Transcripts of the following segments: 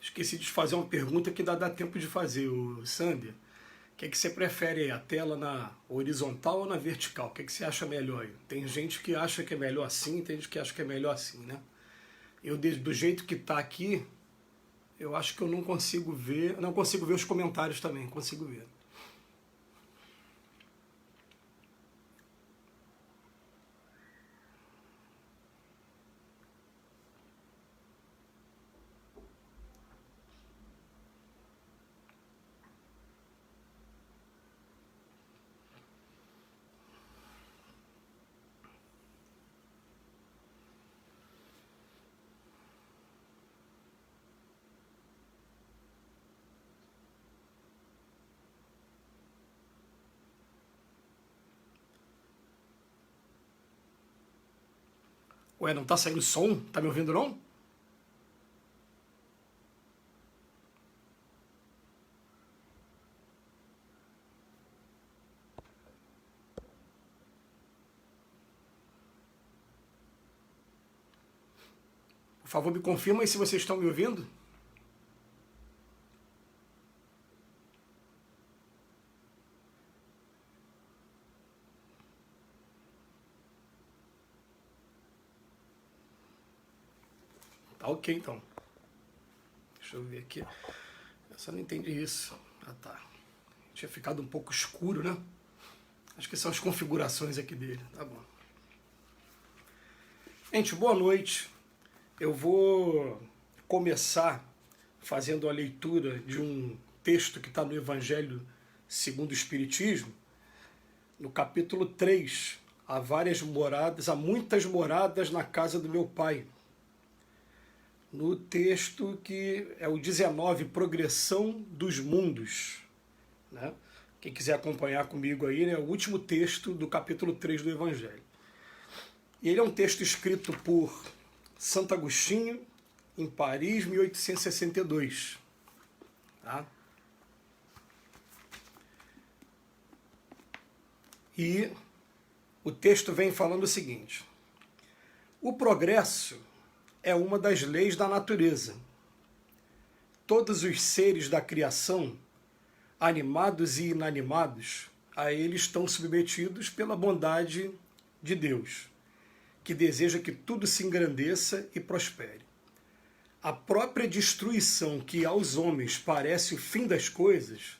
Esqueci de fazer uma pergunta que dá tempo de fazer, o Sander. O que é que você prefere, a tela na horizontal ou na vertical? O que é que você acha melhor aí? Tem gente que acha que é melhor assim, tem gente que acha que é melhor assim, né? Eu, do jeito que está aqui, eu acho que eu não consigo ver... Não consigo ver os comentários também, consigo ver. Ué, não tá saindo som? Tá me ouvindo não? Por favor, me confirma aí se vocês estão me ouvindo. Tá ok, então. Deixa eu ver aqui. Eu só não entendi isso. Ah, tá. Tinha ficado um pouco escuro, né? Acho que são as configurações aqui dele. Tá bom. Gente, boa noite. Eu vou começar fazendo a leitura de um texto que está no Evangelho segundo o Espiritismo, no capítulo 3. Há várias moradas, há muitas moradas na casa do meu Pai. No texto que é o 19, Progressão dos Mundos, né? Quem quiser acompanhar comigo aí, né, é o último texto do capítulo 3 do Evangelho. E ele é um texto escrito por Santo Agostinho, em Paris, 1862. Tá? E o texto vem falando o seguinte: o progresso é uma das leis da natureza. Todos os seres da criação, animados e inanimados, a ele estão submetidos pela bondade de Deus, que deseja que tudo se engrandeça e prospere. A própria destruição que aos homens parece o fim das coisas,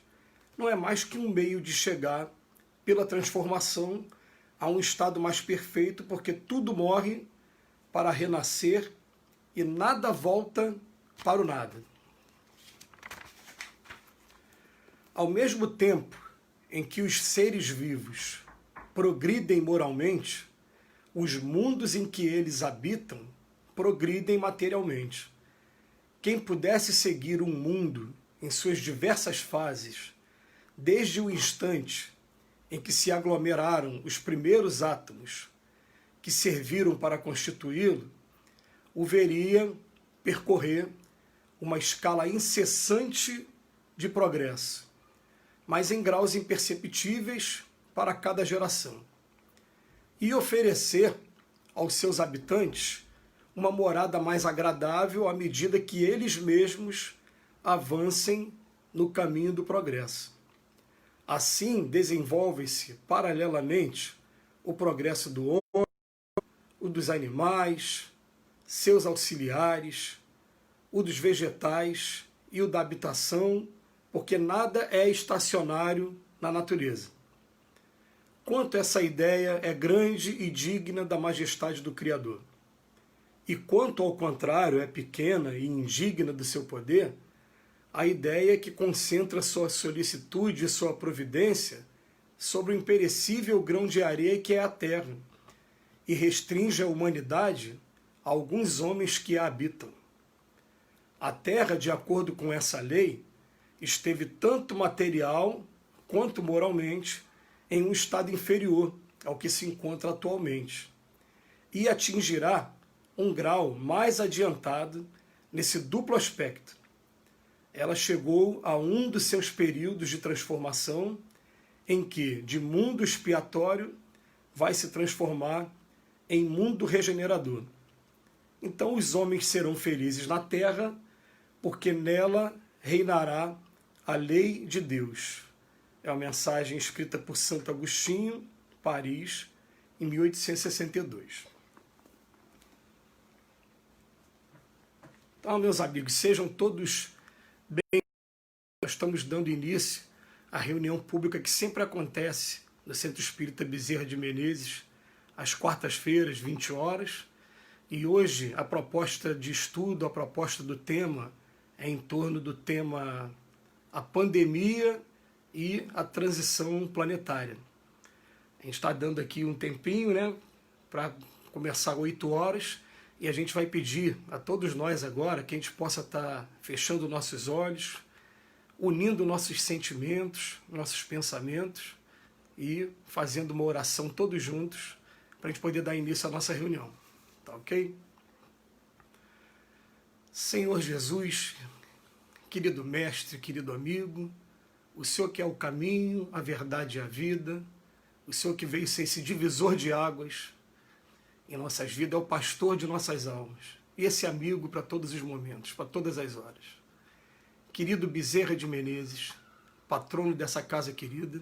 não é mais que um meio de chegar, pela transformação, a um estado mais perfeito, porque tudo morre para renascer e nada volta para o nada. Ao mesmo tempo em que os seres vivos progridem moralmente, os mundos em que eles habitam progridem materialmente. Quem pudesse seguir um mundo em suas diversas fases, desde o instante em que se aglomeraram os primeiros átomos que serviram para constituí-lo, o veria percorrer uma escala incessante de progresso, mas em graus imperceptíveis para cada geração, e oferecer aos seus habitantes uma morada mais agradável à medida que eles mesmos avancem no caminho do progresso. Assim, desenvolve-se paralelamente o progresso do homem, o dos animais, seus auxiliares, o dos vegetais e o da habitação, porque nada é estacionário na natureza. Quanto essa ideia é grande e digna da majestade do Criador. E quanto, ao contrário, é pequena e indigna do seu poder, a ideia que concentra sua solicitude e sua providência sobre o imperecível grão de areia que é a terra, e restringe a humanidade a alguns homens que a habitam. A terra, de acordo com essa lei, esteve tanto material quanto moralmente em um estado inferior ao que se encontra atualmente, e atingirá um grau mais adiantado nesse duplo aspecto. Ela chegou a um dos seus períodos de transformação em que, de mundo expiatório, vai se transformar em mundo regenerador. Então os homens serão felizes na terra, porque nela reinará a lei de Deus. É uma mensagem escrita por Santo Agostinho, Paris, em 1862. Então, meus amigos, sejam todos bem. Nós estamos dando início à reunião pública que sempre acontece no Centro Espírita Bezerra de Menezes, às quartas-feiras, 20 horas. E hoje a proposta de estudo, a proposta do tema é em torno do tema a pandemia e a transição planetária. A gente está dando aqui um tempinho, né, para começar 8 horas, e a gente vai pedir a todos nós agora que a gente possa estar fechando nossos olhos, unindo nossos sentimentos, nossos pensamentos e fazendo uma oração todos juntos para a gente poder dar início à nossa reunião. Tá ok? Senhor Jesus, querido mestre, querido amigo, o Senhor que é o caminho, a verdade e a vida, o Senhor que veio ser esse divisor de águas em nossas vidas, é o pastor de nossas almas, e esse amigo para todos os momentos, para todas as horas. Querido Bezerra de Menezes, patrono dessa casa querida,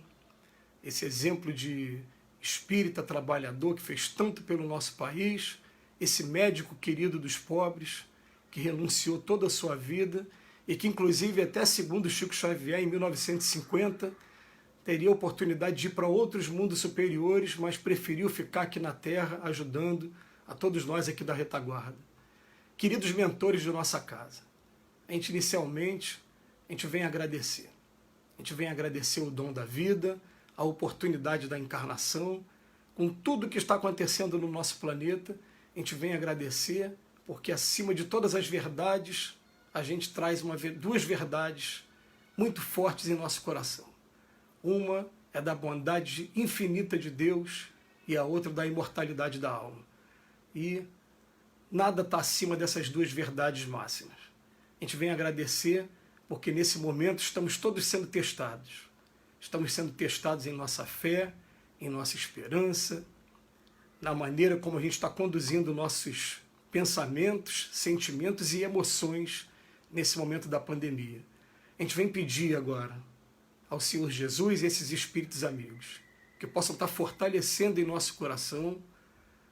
esse exemplo de espírita trabalhador que fez tanto pelo nosso país, esse médico querido dos pobres, que renunciou toda a sua vida e que, inclusive, até segundo Chico Xavier, em 1950, teria a oportunidade de ir para outros mundos superiores, mas preferiu ficar aqui na Terra, ajudando a todos nós aqui da retaguarda. Queridos mentores de nossa casa, inicialmente, a gente vem agradecer. A gente vem agradecer o dom da vida, a oportunidade da encarnação, com tudo que está acontecendo no nosso planeta, a gente vem agradecer, porque acima de todas as verdades, a gente traz duas verdades muito fortes em nosso coração. Uma é da bondade infinita de Deus e a outra da imortalidade da alma. E nada está acima dessas duas verdades máximas. A gente vem agradecer porque nesse momento estamos todos sendo testados. Estamos sendo testados em nossa fé, em nossa esperança, na maneira como a gente está conduzindo nossos pensamentos, sentimentos e emoções nesse momento da pandemia. A gente vem pedir agora ao Senhor Jesus e esses espíritos amigos que possam estar fortalecendo em nosso coração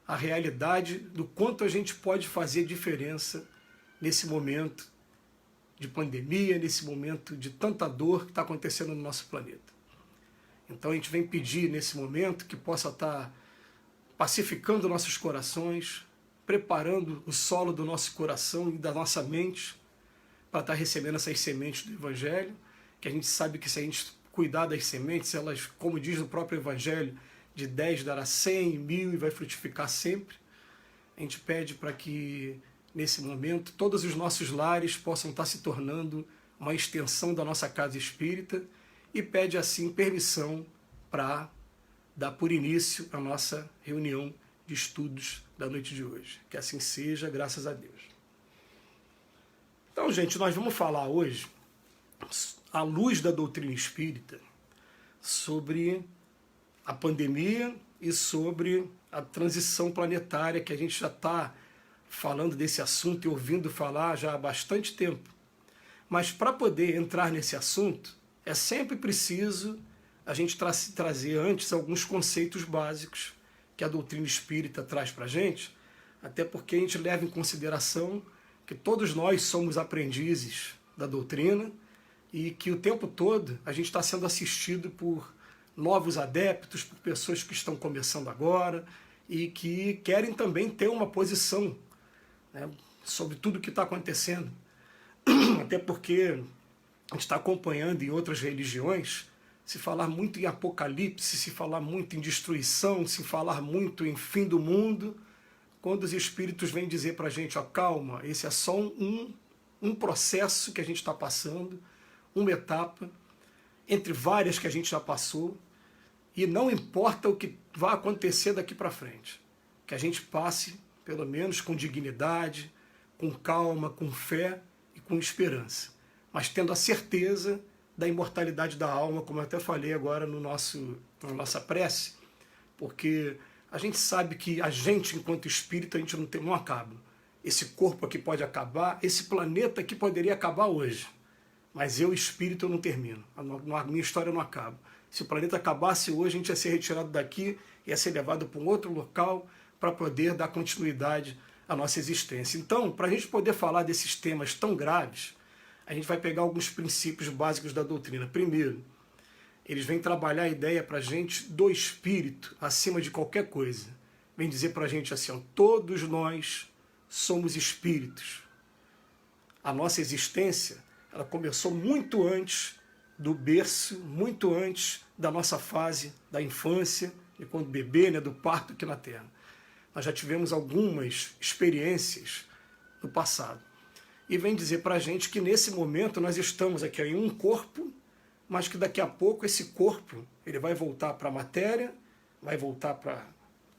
a realidade do quanto a gente pode fazer diferença nesse momento de pandemia, nesse momento de tanta dor que está acontecendo no nosso planeta. Então a gente vem pedir nesse momento que possa estar pacificando nossos corações, preparando o solo do nosso coração e da nossa mente para estar recebendo essas sementes do Evangelho, que a gente sabe que se a gente cuidar das sementes, elas, como diz o próprio Evangelho, de 10 dará 100, 1000 e vai frutificar sempre. A gente pede para que, nesse momento, todos os nossos lares possam estar se tornando uma extensão da nossa casa espírita e pede, assim, permissão para dar por início a nossa reunião de estudos da noite de hoje. Que assim seja, graças a Deus. Então, gente, nós vamos falar hoje, à luz da doutrina espírita, sobre a pandemia e sobre a transição planetária, que a gente já está falando desse assunto e ouvindo falar já há bastante tempo. Mas para poder entrar nesse assunto, é sempre preciso a gente trazer antes alguns conceitos básicos que a doutrina espírita traz para a gente, até porque a gente leva em consideração que todos nós somos aprendizes da doutrina e que o tempo todo a gente está sendo assistido por novos adeptos, por pessoas que estão começando agora e que querem também ter uma posição, né, sobre tudo o que está acontecendo. Até porque a gente está acompanhando em outras religiões, se falar muito em apocalipse, se falar muito em destruição, se falar muito em fim do mundo, quando os espíritos vêm dizer para a gente, ó, calma, esse é só um processo que a gente está passando, uma etapa, entre várias que a gente já passou, e não importa o que vai acontecer daqui para frente, que a gente passe, pelo menos com dignidade, com calma, com fé e com esperança, mas tendo a certeza da imortalidade da alma, como eu até falei agora na nossa prece, porque a gente sabe que a gente, enquanto espírito, a gente não acaba. Esse corpo aqui pode acabar, esse planeta aqui poderia acabar hoje, mas eu, espírito, eu não termino, a minha história não acaba. Se o planeta acabasse hoje, a gente ia ser retirado daqui, ia ser levado para um outro local para poder dar continuidade à nossa existência. Então, para a gente poder falar desses temas tão graves, a gente vai pegar alguns princípios básicos da doutrina. Primeiro, eles vêm trabalhar a ideia para a gente do espírito acima de qualquer coisa. Vem dizer para a gente assim, ó, todos nós somos espíritos. A nossa existência, ela começou muito antes do berço, muito antes da nossa fase da infância, de quando bebê, né, do parto aqui na Terra. Nós já tivemos algumas experiências no passado. E vem dizer para a gente que nesse momento nós estamos aqui em um corpo, mas que daqui a pouco esse corpo ele vai voltar para a matéria, vai voltar para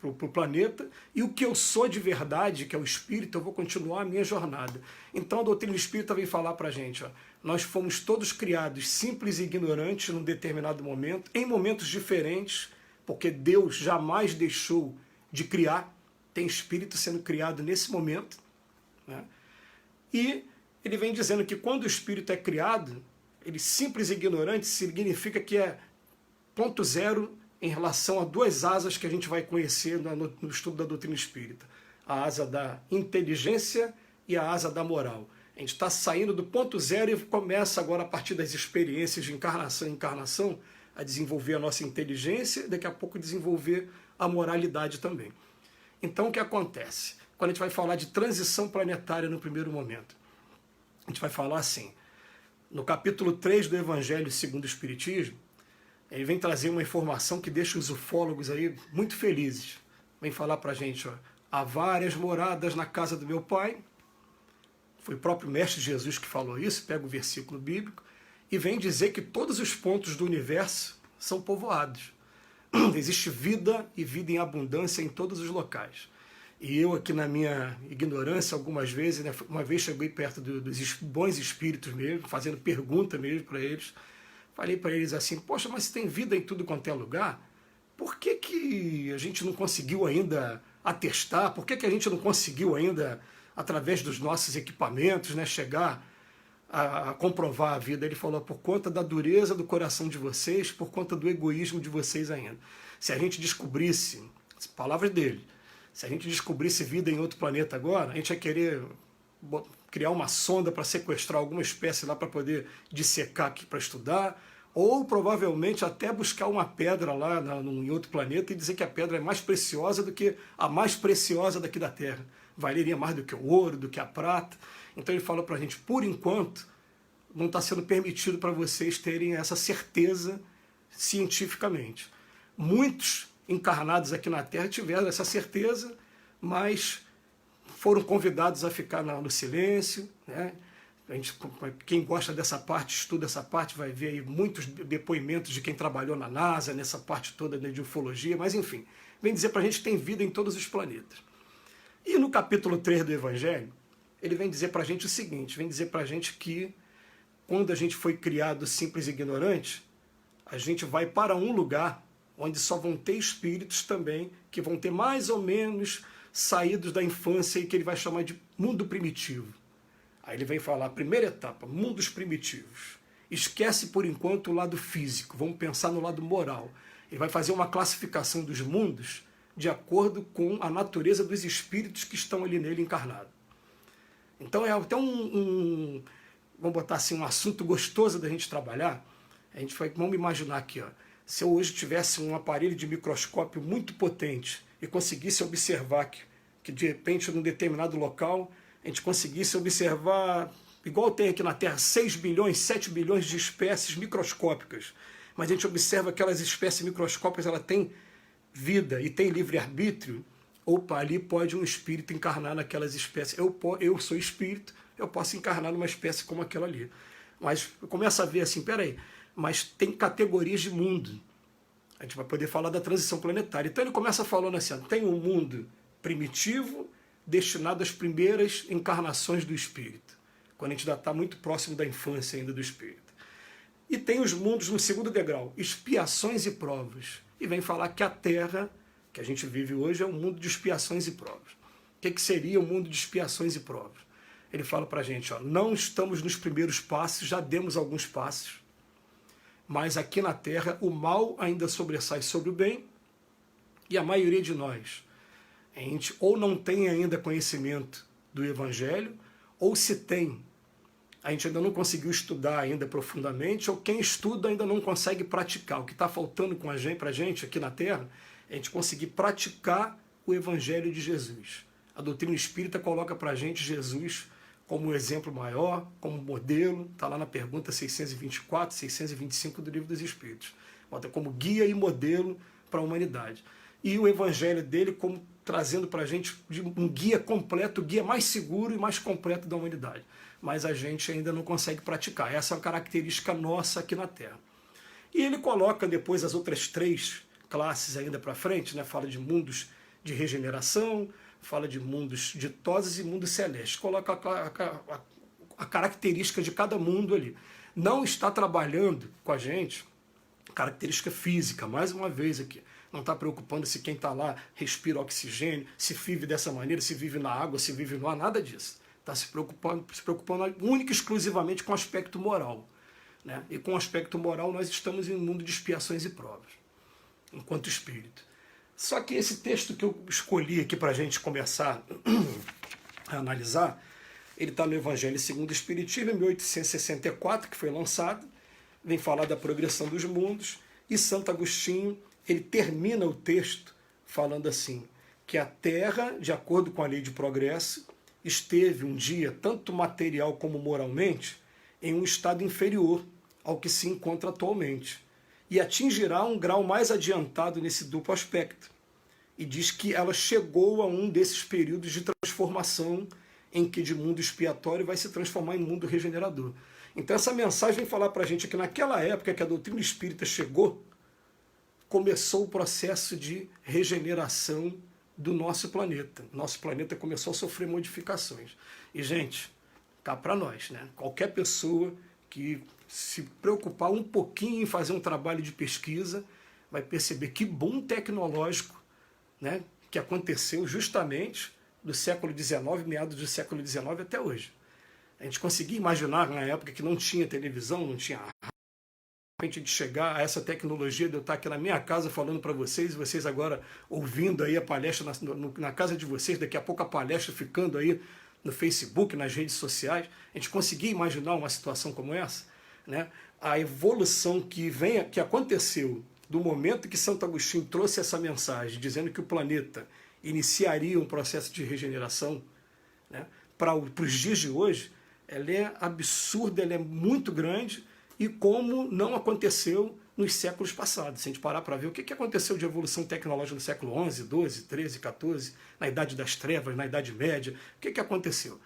o planeta, e o que eu sou de verdade, que é o espírito, eu vou continuar a minha jornada. Então a doutrina espírita vem falar para a gente, ó, nós fomos todos criados simples e ignorantes num determinado momento, em momentos diferentes, porque Deus jamais deixou de criar, tem espírito sendo criado nesse momento, né? E ele vem dizendo que quando o espírito é criado, ele simples e ignorante significa que é ponto zero em relação a duas asas que a gente vai conhecer no estudo da doutrina espírita. A asa da inteligência e a asa da moral. A gente está saindo do ponto zero e começa agora, a partir das experiências de encarnação em encarnação, a desenvolver a nossa inteligência e daqui a pouco desenvolver a moralidade também. Então o que acontece? Quando a gente vai falar de transição planetária no primeiro momento, a gente vai falar assim, no capítulo 3 do Evangelho segundo o Espiritismo, ele vem trazer uma informação que deixa os ufólogos aí muito felizes. Vem falar para a gente, ó, há várias moradas na casa do meu Pai. Foi o próprio Mestre Jesus que falou isso, pega o versículo bíblico, e vem dizer que todos os pontos do universo são povoados. Existe vida e vida em abundância em todos os locais. E eu aqui na minha ignorância, algumas vezes, né, uma vez cheguei perto dos bons espíritos mesmo, fazendo pergunta mesmo para eles, falei para eles assim, poxa, mas se tem vida em tudo quanto é lugar, por que que a gente não conseguiu ainda atestar, por que que a gente não conseguiu ainda, através dos nossos equipamentos, né, chegar a comprovar a vida? Ele falou, por conta da dureza do coração de vocês, por conta do egoísmo de vocês ainda. Se a gente descobrisse, palavras dele, se a gente descobrisse vida em outro planeta agora, a gente ia querer criar uma sonda para sequestrar alguma espécie lá para poder dissecar aqui para estudar, ou provavelmente até buscar uma pedra lá em outro planeta e dizer que a pedra é mais preciosa do que a mais preciosa daqui da Terra. Valeria mais do que o ouro, do que a prata. Então ele fala para a gente, por enquanto, não está sendo permitido para vocês terem essa certeza cientificamente. Muitos encarnados aqui na Terra tiveram essa certeza, mas foram convidados a ficar no silêncio, né? Quem gosta dessa parte, estuda essa parte, vai ver aí muitos depoimentos de quem trabalhou na NASA, nessa parte toda de ufologia, mas enfim, vem dizer para a gente que tem vida em todos os planetas. E no capítulo 3 do Evangelho, ele vem dizer para a gente o seguinte, vem dizer para a gente que quando a gente foi criado simples e ignorante, a gente vai para um lugar onde só vão ter espíritos também, que vão ter mais ou menos saídos da infância e que ele vai chamar de mundo primitivo. Aí ele vem falar, primeira etapa, mundos primitivos. Esquece por enquanto o lado físico, vamos pensar no lado moral. Ele vai fazer uma classificação dos mundos de acordo com a natureza dos espíritos que estão ali nele encarnados. Então é até vamos botar assim, um assunto gostoso da gente trabalhar. Vamos imaginar aqui, ó, Se eu hoje tivesse um aparelho de microscópio muito potente e conseguisse observar que de repente, num determinado local, a gente conseguisse observar, igual tem aqui na Terra, 6 bilhões, 7 bilhões de espécies microscópicas, mas a gente observa aquelas espécies microscópicas, ela tem vida e tem livre-arbítrio, opa, ali pode um espírito encarnar naquelas espécies. Eu sou espírito, eu posso encarnar numa espécie como aquela ali. Mas começa a ver assim, peraí, mas tem categorias de mundo. A gente vai poder falar da transição planetária. Então ele começa falando assim, tem um mundo primitivo destinado às primeiras encarnações do espírito, quando a gente ainda está muito próximo da infância ainda do espírito. E tem os mundos no segundo degrau, expiações e provas. E vem falar que a Terra, que a gente vive hoje, é um mundo de expiações e provas. O que seria o mundo de expiações e provas? Ele fala para a gente, ó, não estamos nos primeiros passos, já demos alguns passos, mas aqui na Terra o mal ainda sobressai sobre o bem, e a maioria de nós, a gente ou não tem ainda conhecimento do Evangelho, ou se tem, a gente ainda não conseguiu estudar ainda profundamente, ou quem estuda ainda não consegue praticar. O que está faltando para a gente aqui na Terra é a gente conseguir praticar o Evangelho de Jesus. A doutrina espírita coloca para a gente Jesus como exemplo maior, como modelo, está lá na pergunta 624, 625 do Livro dos Espíritos. Bota como guia e modelo para a humanidade. E o Evangelho dele como trazendo para a gente um guia completo, o guia mais seguro e mais completo da humanidade. Mas a gente ainda não consegue praticar. Essa é uma característica nossa aqui na Terra. E ele coloca depois as outras 3 classes ainda para frente, né? Fala de mundos de regeneração, fala de mundos ditosos e mundos celestes. Coloca a característica de cada mundo ali. Não está trabalhando com a gente característica física, mais uma vez aqui. Não está preocupando se quem está lá respira oxigênio, se vive dessa maneira, se vive na água, se vive no ar, nada disso. Está se preocupando única e exclusivamente com o aspecto moral. Né? E com o aspecto moral nós estamos em um mundo de expiações e provas, enquanto espírito. Só que esse texto que eu escolhi aqui para a gente começar a analisar, ele está no Evangelho segundo o Espiritismo, em 1864, que foi lançado, vem falar da progressão dos mundos, e Santo Agostinho, ele termina o texto falando assim, que a Terra, de acordo com a lei de progresso, esteve um dia, tanto material como moralmente, em um estado inferior ao que se encontra atualmente, e atingirá um grau mais adiantado nesse duplo aspecto. E diz que ela chegou a um desses períodos de transformação em que de mundo expiatório vai se transformar em mundo regenerador. Então essa mensagem vem falar para a gente que naquela época que a doutrina espírita chegou, começou o processo de regeneração do nosso planeta. Nosso planeta começou a sofrer modificações. E, gente, cá para nós, né? Qualquer pessoa que se preocupar um pouquinho em fazer um trabalho de pesquisa vai perceber que boom tecnológico, né, que aconteceu justamente do século XIX, meados do século XIX até hoje. A gente conseguia imaginar na época que não tinha televisão, não tinha de chegar a essa tecnologia de eu estar aqui na minha casa falando para vocês, e vocês agora ouvindo aí a palestra na casa de vocês, daqui a pouco a palestra ficando aí no Facebook, nas redes sociais. A gente conseguia imaginar uma situação como essa, né? A evolução que aconteceu do momento que Santo Agostinho trouxe essa mensagem, dizendo que o planeta iniciaria um processo de regeneração, né, para os dias de hoje, ela é absurda, ela é muito grande, e como não aconteceu nos séculos passados. Se a gente parar para ver o que aconteceu de evolução tecnológica no século XI, XII, XIII, XIV, na Idade das Trevas, na Idade Média, o que aconteceu?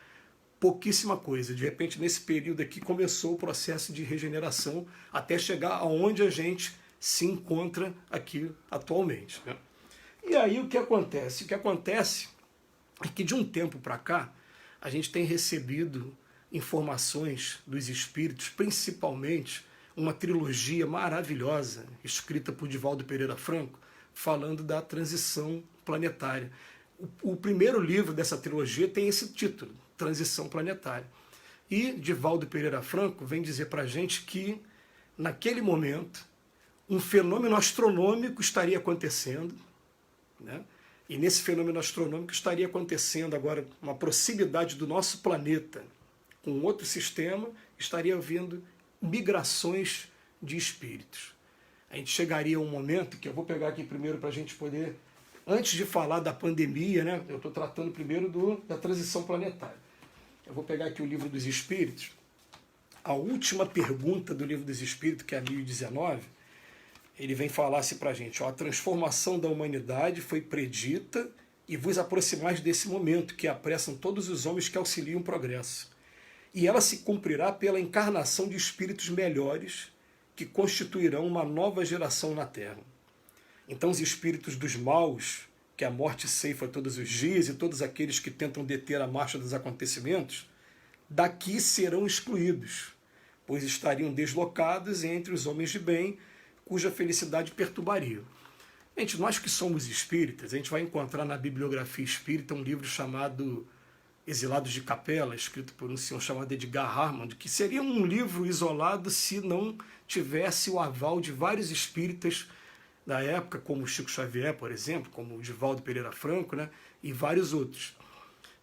Pouquíssima coisa. De repente, nesse período aqui, começou o processo de regeneração até chegar aonde a gente se encontra aqui atualmente, né? E aí o que acontece? O que acontece é que de um tempo para cá, a gente tem recebido informações dos espíritos, principalmente uma trilogia maravilhosa, escrita por Divaldo Pereira Franco, falando da transição planetária. O primeiro livro dessa trilogia tem esse título, Transição Planetária. E Divaldo Pereira Franco vem dizer para a gente que, naquele momento, um fenômeno astronômico estaria acontecendo, né? E nesse fenômeno astronômico estaria acontecendo agora uma proximidade do nosso planeta com outro sistema, estaria havendo migrações de espíritos. a gente chegaria a um momento, que eu vou pegar aqui primeiro para a gente poder, antes de falar da pandemia, né, eu estou tratando primeiro da transição planetária. Eu vou pegar aqui o Livro dos Espíritos, a última pergunta do Livro dos Espíritos, que é a 1019, ele vem falar assim para a gente, ó, a transformação da humanidade foi predita e vos aproximais desse momento, que apressam todos os homens que auxiliam o progresso. E ela se cumprirá pela encarnação de espíritos melhores que constituirão uma nova geração na Terra. Então os espíritos dos maus, que a morte ceifa todos os dias, e todos aqueles que tentam deter a marcha dos acontecimentos, daqui serão excluídos, pois estariam deslocados entre os homens de bem, cuja felicidade perturbaria. Gente, nós que somos espíritas, a gente vai encontrar na bibliografia espírita um livro chamado Exilados de Capela, escrito por um senhor chamado Edgar Harmond, que seria um livro isolado se não tivesse o aval de vários espíritas da época, como Chico Xavier, por exemplo, como o Divaldo Pereira Franco, né, e vários outros.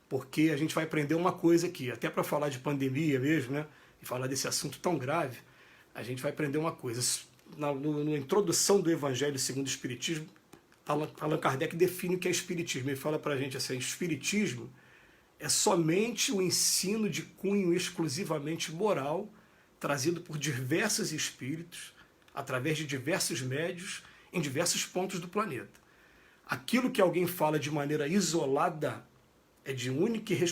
Porque a gente vai aprender uma coisa aqui, até para falar de pandemia mesmo, né, e falar desse assunto tão grave, a gente vai aprender uma coisa. Na introdução do Evangelho segundo o Espiritismo, Allan Kardec define o que é Espiritismo. Ele fala para a gente assim, Espiritismo é somente o ensino de cunho exclusivamente moral, trazido por diversos espíritos, através de diversos médios, em diversos pontos do planeta. Aquilo que alguém fala de maneira isolada é de única e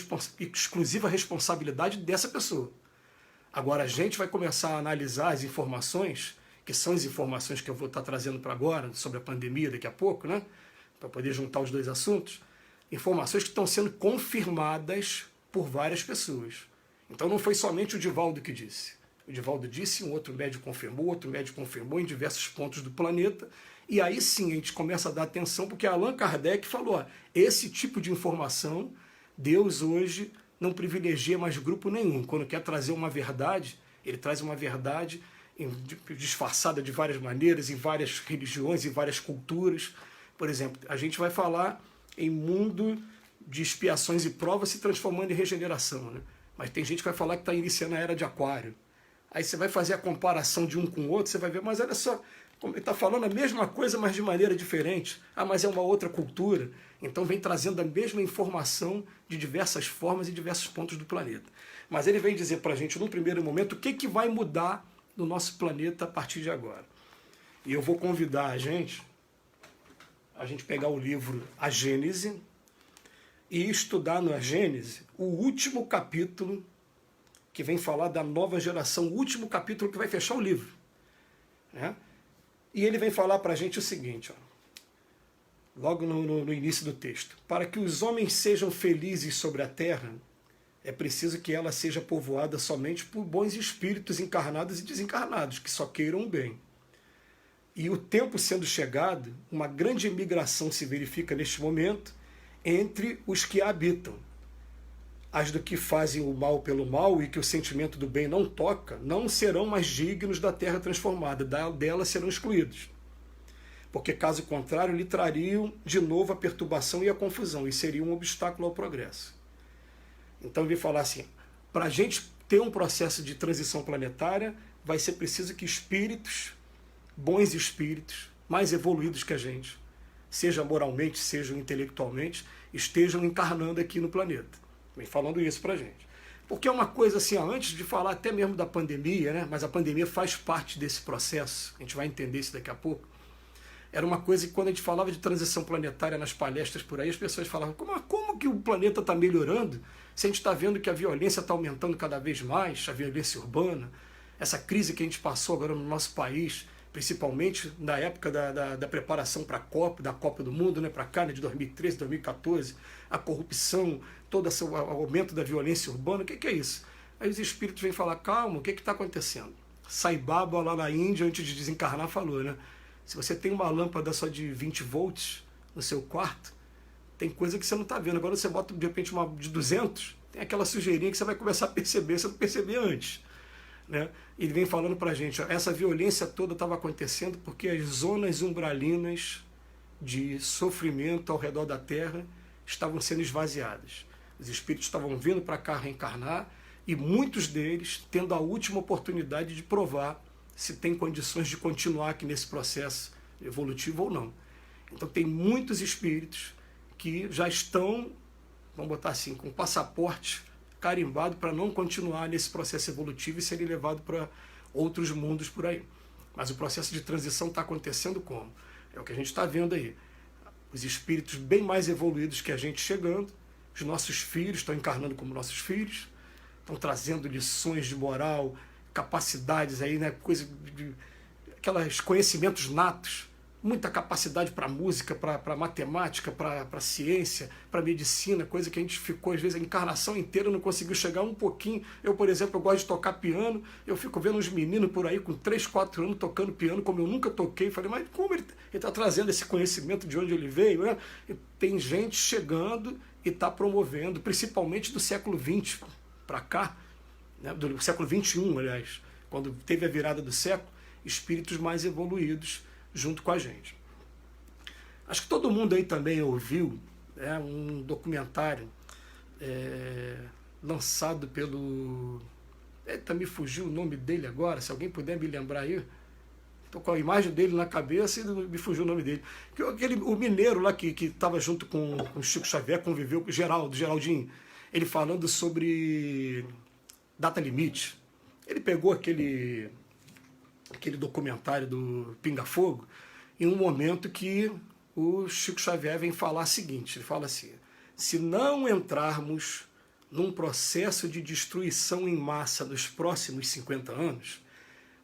exclusiva responsabilidade dessa pessoa. Agora a gente vai começar a analisar as informações, que são as informações que eu vou estar trazendo para agora, sobre a pandemia daqui a pouco, né? Para poder juntar os dois assuntos, informações que estão sendo confirmadas por várias pessoas. Então não foi somente o Divaldo que disse. O Divaldo disse, um outro médium confirmou em diversos pontos do planeta, e aí sim a gente começa a dar atenção, porque Allan Kardec falou, ó, esse tipo de informação, Deus hoje não privilegia mais grupo nenhum. Quando quer trazer uma verdade, ele traz uma verdade disfarçada de várias maneiras, em várias religiões, em várias culturas. Por exemplo, a gente vai falar em mundo de expiações e provas se transformando em regeneração, né? Mas tem gente que vai falar que está iniciando a era de Aquário. Aí você vai fazer a comparação de um com o outro, você vai ver, mas olha só, ele está falando a mesma coisa, mas de maneira diferente. Ah, mas é uma outra cultura. Então vem trazendo a mesma informação de diversas formas e diversos pontos do planeta. Mas ele vem dizer para a gente, num primeiro momento, o que vai mudar no nosso planeta a partir de agora. E eu vou convidar a gente pegar o livro A Gênese e estudar na Gênese o último capítulo que vem falar da nova geração, o último capítulo que vai fechar o livro, né? E ele vem falar para a gente o seguinte, ó, logo no início do texto. Para que os homens sejam felizes sobre a terra, é preciso que ela seja povoada somente por bons espíritos encarnados e desencarnados, que só queiram o bem. E o tempo sendo chegado, uma grande imigração se verifica neste momento entre os que a habitam. As do que fazem o mal pelo mal e que o sentimento do bem não toca, não serão mais dignos da terra transformada, dela serão excluídos. Porque, caso contrário, lhe trariam de novo a perturbação e a confusão, e seria um obstáculo ao progresso. Então ele vai falar assim, para a gente ter um processo de transição planetária, vai ser preciso que espíritos, bons espíritos, mais evoluídos que a gente, seja moralmente, seja intelectualmente, estejam encarnando aqui no planeta. Vem falando isso para a gente. Porque é uma coisa assim, antes de falar até mesmo da pandemia, né? Mas a pandemia faz parte desse processo, a gente vai entender isso daqui a pouco. Era uma coisa que quando a gente falava de transição planetária nas palestras por aí, as pessoas falavam, como que o planeta está melhorando se a gente está vendo que a violência está aumentando cada vez mais, a violência urbana, essa crise que a gente passou agora no nosso país, principalmente na época da preparação para a Copa, da Copa do Mundo, né, para cá, né, de 2013, 2014, a corrupção, todo esse aumento da violência urbana, o que é isso? Aí os espíritos vêm falar, calma, o que está acontecendo? Sai Baba lá na Índia, antes de desencarnar, falou, né? Se você tem uma lâmpada só de 20 volts no seu quarto, tem coisa que você não está vendo. Agora você bota de repente uma de 200, tem aquela sujeirinha que você vai começar a perceber, você não percebia antes, né? Ele vem falando para a gente, ó, essa violência toda estava acontecendo porque as zonas umbralinas de sofrimento ao redor da Terra estavam sendo esvaziadas. Os espíritos estavam vindo para cá reencarnar e muitos deles tendo a última oportunidade de provar se tem condições de continuar aqui nesse processo evolutivo ou não. Então tem muitos espíritos que já estão, vamos botar assim, com passaporte carimbado para não continuar nesse processo evolutivo e serem levados para outros mundos por aí. Mas o processo de transição está acontecendo como? É o que a gente está vendo aí. Os espíritos bem mais evoluídos que a gente chegando, os nossos filhos estão encarnando como nossos filhos, estão trazendo lições de moral, capacidades aí, né, aqueles conhecimentos natos, muita capacidade para música, para matemática, para ciência, para medicina, coisa que a gente ficou, às vezes, a encarnação inteira não conseguiu chegar um pouquinho. Eu, por exemplo, eu gosto de tocar piano, eu fico vendo uns meninos por aí com 3, 4 anos tocando piano, como eu nunca toquei. Falei, mas como ele está trazendo esse conhecimento de onde ele veio? Né? E tem gente chegando e está promovendo, principalmente do século XX para cá, né? Do século XXI, aliás, quando teve a virada do século, espíritos mais evoluídos junto com a gente. Acho que todo mundo aí também ouviu, né, um documentário lançado pelo... Eita, me fugiu o nome dele agora, se alguém puder me lembrar aí. Estou com a imagem dele na cabeça e me fugiu o nome dele. O mineiro lá que estava junto com o Chico Xavier, conviveu com o Geraldinho, ele falando sobre data limite. Ele pegou aquele documentário do Pinga Fogo, em um momento que o Chico Xavier vem falar o seguinte, ele fala assim, se não entrarmos num processo de destruição em massa nos próximos 50 anos,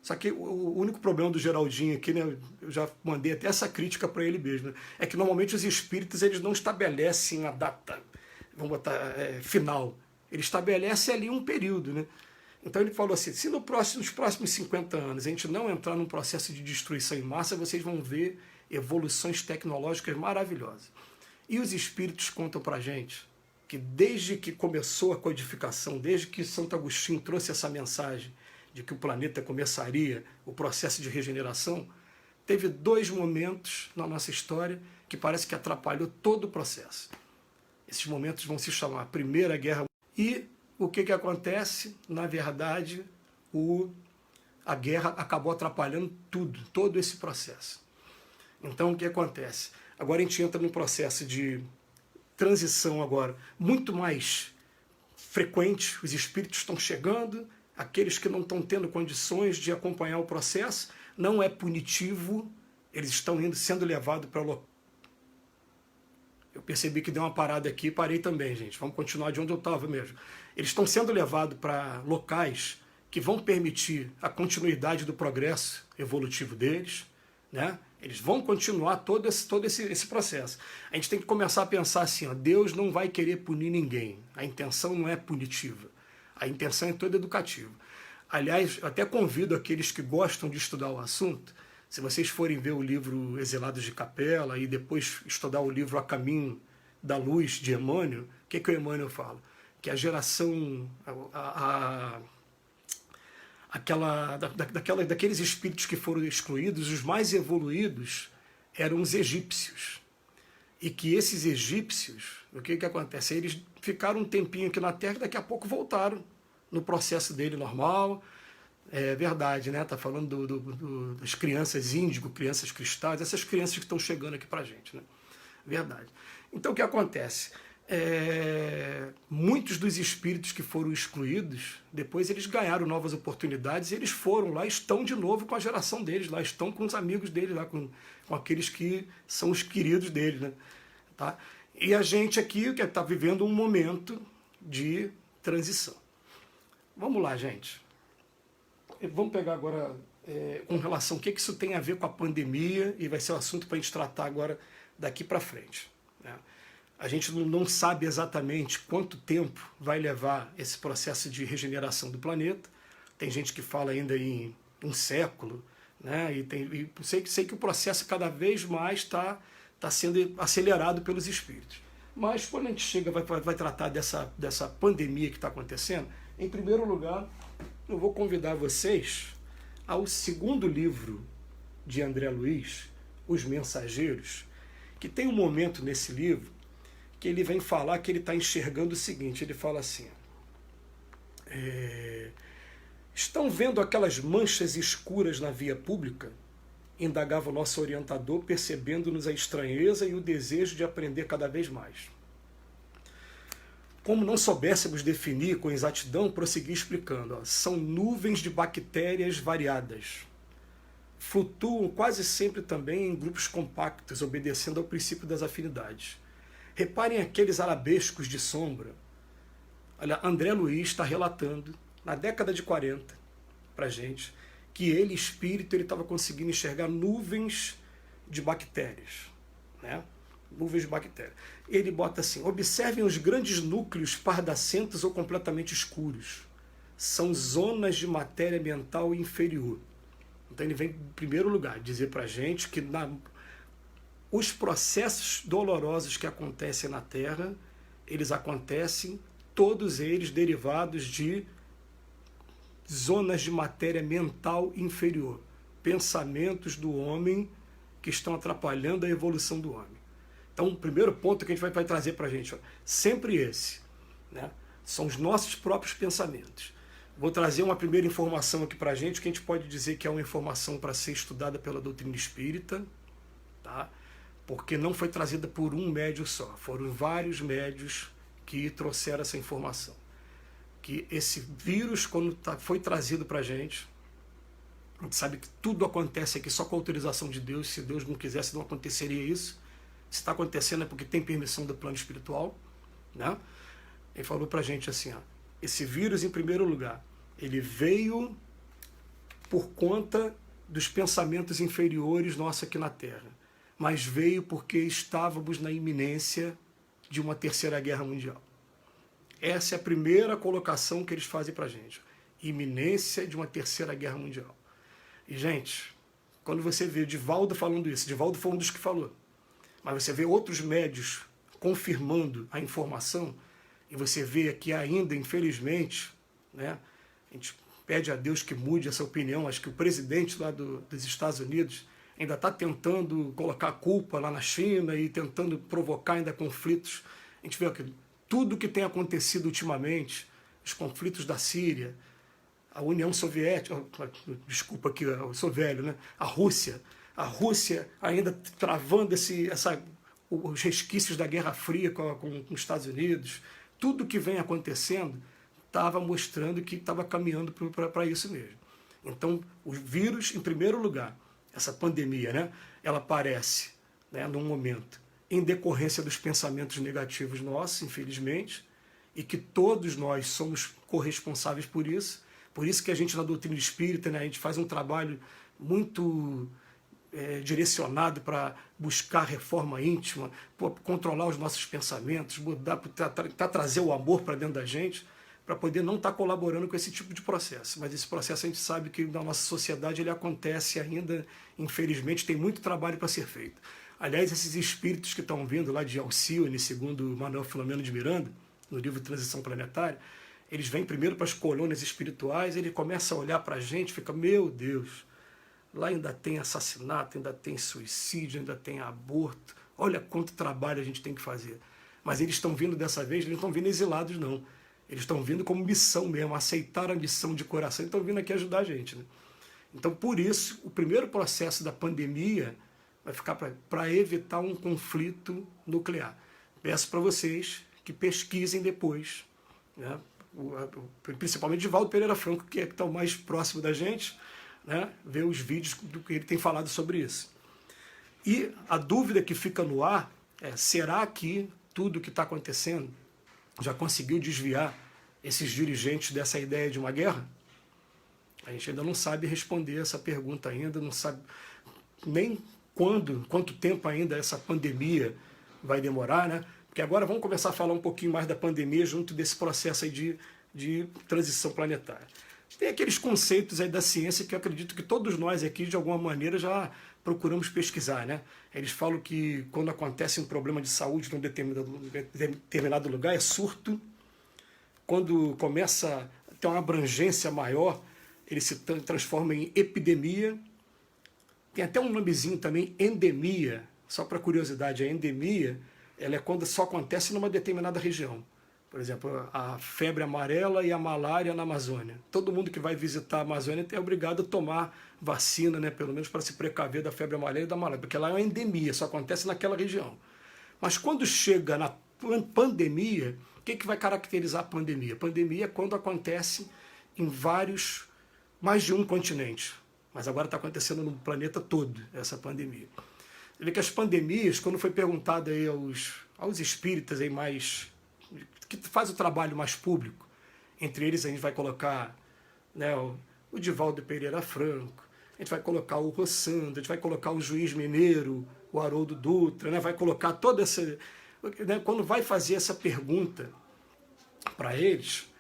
só que o único problema do Geraldinho aqui, né, eu já mandei até essa crítica para ele mesmo, né, é que normalmente os espíritos eles não estabelecem a data, vamos botar, final, ele estabelece ali um período, né? Então ele falou assim, se nos próximos 50 anos a gente não entrar num processo de destruição em massa, vocês vão ver evoluções tecnológicas maravilhosas. E os espíritos contam para a gente que desde que começou a codificação, desde que Santo Agostinho trouxe essa mensagem de que o planeta começaria o processo de regeneração, teve 2 momentos na nossa história que parece que atrapalhou todo o processo. Esses momentos vão se chamar Primeira Guerra e o que acontece? Na verdade, a guerra acabou atrapalhando tudo, todo esse processo. Então, o que acontece? Agora a gente entra num processo de transição agora muito mais frequente, os espíritos estão chegando, aqueles que não estão tendo condições de acompanhar o processo, não é punitivo, eles estão sendo levados para local. Eu percebi que deu uma parada aqui e parei também, gente. Vamos continuar de onde eu estava mesmo. Eles estão sendo levados para locais que vão permitir a continuidade do progresso evolutivo deles, né? Eles vão continuar todo esse processo. A gente tem que começar a pensar assim, ó, Deus não vai querer punir ninguém. A intenção não é punitiva. A intenção é toda educativa. Aliás, eu até convido aqueles que gostam de estudar o assunto, se vocês forem ver o livro Exilados de Capela e depois estudar o livro A Caminho da Luz, de Emmanuel, o que o Emmanuel fala? Que a geração, daqueles espíritos que foram excluídos, os mais evoluídos eram os egípcios. E que esses egípcios, o que acontece? Eles ficaram um tempinho aqui na Terra e daqui a pouco voltaram no processo dele normal. É verdade, né? Está falando das crianças índigo, crianças cristais, essas crianças que estão chegando aqui para a gente, né? Verdade. Então o que acontece? Muitos dos espíritos que foram excluídos, depois eles ganharam novas oportunidades e eles foram lá, estão de novo com a geração deles lá, estão com os amigos deles lá, com aqueles que são os queridos deles, né? Tá? E a gente aqui que está vivendo um momento de transição. Vamos lá, gente. Vamos pegar agora com relação ao que isso tem a ver com a pandemia e vai ser o assunto para a gente tratar agora daqui para frente, né? A gente não sabe exatamente quanto tempo vai levar esse processo de regeneração do planeta. Tem gente que fala ainda em um século, né? E sei que o processo cada vez mais está sendo acelerado pelos espíritos. Mas quando a gente chega, vai tratar dessa pandemia que está acontecendo, em primeiro lugar, eu vou convidar vocês ao 2º livro de André Luiz, Os Mensageiros, que tem um momento nesse livro que ele vem falar que ele está enxergando o seguinte, ele fala assim, Estão vendo aquelas manchas escuras na via pública? Indagava o nosso orientador, percebendo-nos a estranheza e o desejo de aprender cada vez mais. Como não soubéssemos definir com exatidão, prossegui explicando. São nuvens de bactérias variadas. Flutuam quase sempre também em grupos compactos, obedecendo ao princípio das afinidades. Reparem aqueles arabescos de sombra. Olha, André Luiz está relatando, na década de 40, para a gente, que ele, espírito, ele estava conseguindo enxergar nuvens de bactérias, né? Nuvens de bactérias. Ele bota assim, observem os grandes núcleos pardacentos ou completamente escuros. São zonas de matéria mental inferior. Então ele vem, em primeiro lugar, dizer para a gente que os processos dolorosos que acontecem na Terra, eles acontecem, todos eles derivados de zonas de matéria mental inferior, pensamentos do homem que estão atrapalhando a evolução do homem. Então, o primeiro ponto que a gente vai trazer para a gente, sempre esse, né? São os nossos próprios pensamentos. Vou trazer uma primeira informação aqui para a gente, que a gente pode dizer que é uma informação para ser estudada pela doutrina espírita, tá? Porque não foi trazida por um médium só, foram vários médios que trouxeram essa informação. Que esse vírus, quando foi trazido para a gente sabe que tudo acontece aqui só com a autorização de Deus. Se Deus não quisesse, não aconteceria isso. Se está acontecendo é porque tem permissão do plano espiritual, né? Ele falou para a gente assim, ó, esse vírus, em primeiro lugar, ele veio por conta dos pensamentos inferiores nossos aqui na Terra, mas veio porque estávamos na iminência de uma terceira guerra mundial. Essa é a primeira colocação que eles fazem para a gente. Iminência de uma terceira guerra mundial. E, gente, quando você vê Divaldo falando isso, Divaldo foi um dos que falou, mas você vê outros médios confirmando a informação, e você vê que ainda, infelizmente, né, a gente pede a Deus que mude essa opinião. Acho que o presidente lá dos Estados Unidos ainda está tentando colocar a culpa lá na China e tentando provocar ainda conflitos. A gente vê que tudo que tem acontecido ultimamente, os conflitos da Síria, a União Soviética, desculpa que eu sou velho, né? A Rússia ainda travando os resquícios da Guerra Fria com os Estados Unidos. Tudo que vem acontecendo estava mostrando que estava caminhando para isso mesmo. Então, o vírus, em primeiro lugar, essa pandemia, né, ela aparece, né, num momento em decorrência dos pensamentos negativos nossos, infelizmente, e que todos nós somos corresponsáveis por isso. Por isso que a gente, na doutrina espírita, né, a gente faz um trabalho muito direcionado para buscar reforma íntima, controlar os nossos pensamentos, trazer o amor para dentro da gente, para poder não estar colaborando com esse tipo de processo. Mas esse processo a gente sabe que na nossa sociedade ele acontece ainda, infelizmente, tem muito trabalho para ser feito. Aliás, esses espíritos que estão vindo lá de Alcione, segundo Manuel Filomeno de Miranda, no livro Transição Planetária, eles vêm primeiro para as colônias espirituais, ele começa a olhar para a gente, fica, meu Deus, lá ainda tem assassinato, ainda tem suicídio, ainda tem aborto, olha quanto trabalho a gente tem que fazer. Mas eles estão vindo dessa vez, eles não estão vindo exilados, não. Eles estão vindo como missão mesmo, aceitaram a missão de coração e estão vindo aqui ajudar a gente, né? Então, por isso, o primeiro processo da pandemia vai ficar para evitar um conflito nuclear. Peço para vocês que pesquisem depois, né? Principalmente Divaldo Pereira Franco, que está o mais próximo da gente, né? Ver os vídeos do que ele tem falado sobre isso. E a dúvida que fica no ar é, será que tudo o que está acontecendo já conseguiu desviar esses dirigentes dessa ideia de uma guerra? A gente ainda não sabe responder essa pergunta ainda, não sabe nem quanto tempo ainda essa pandemia vai demorar, né? Porque agora vamos começar a falar um pouquinho mais da pandemia junto desse processo aí de transição planetária. Tem aqueles conceitos aí da ciência que eu acredito que todos nós aqui, de alguma maneira, já procuramos pesquisar, né? Eles falam que quando acontece um problema de saúde em um determinado lugar, é surto. Quando começa a ter uma abrangência maior, ele se transforma em epidemia. Tem até um nomezinho também, endemia. Só para curiosidade, a endemia ela é quando só acontece numa determinada região. Por exemplo, a febre amarela e a malária na Amazônia. Todo mundo que vai visitar a Amazônia é obrigado a tomar vacina, né, pelo menos para se precaver da febre amarela e da malária, porque lá é uma endemia, só acontece naquela região. Mas quando chega na pandemia, o que vai caracterizar a pandemia? A pandemia é quando acontece em mais de um continente. Mas agora está acontecendo no planeta todo, essa pandemia. Você vê que as pandemias, quando foi perguntado aí aos espíritas aí mais que faz o trabalho mais público, entre eles a gente vai colocar, né, o Divaldo Pereira Franco, a gente vai colocar o Rossando, a gente vai colocar o Juiz Mineiro, o Haroldo Dutra, né, vai colocar toda essa... Né, quando vai fazer essa pergunta para eles,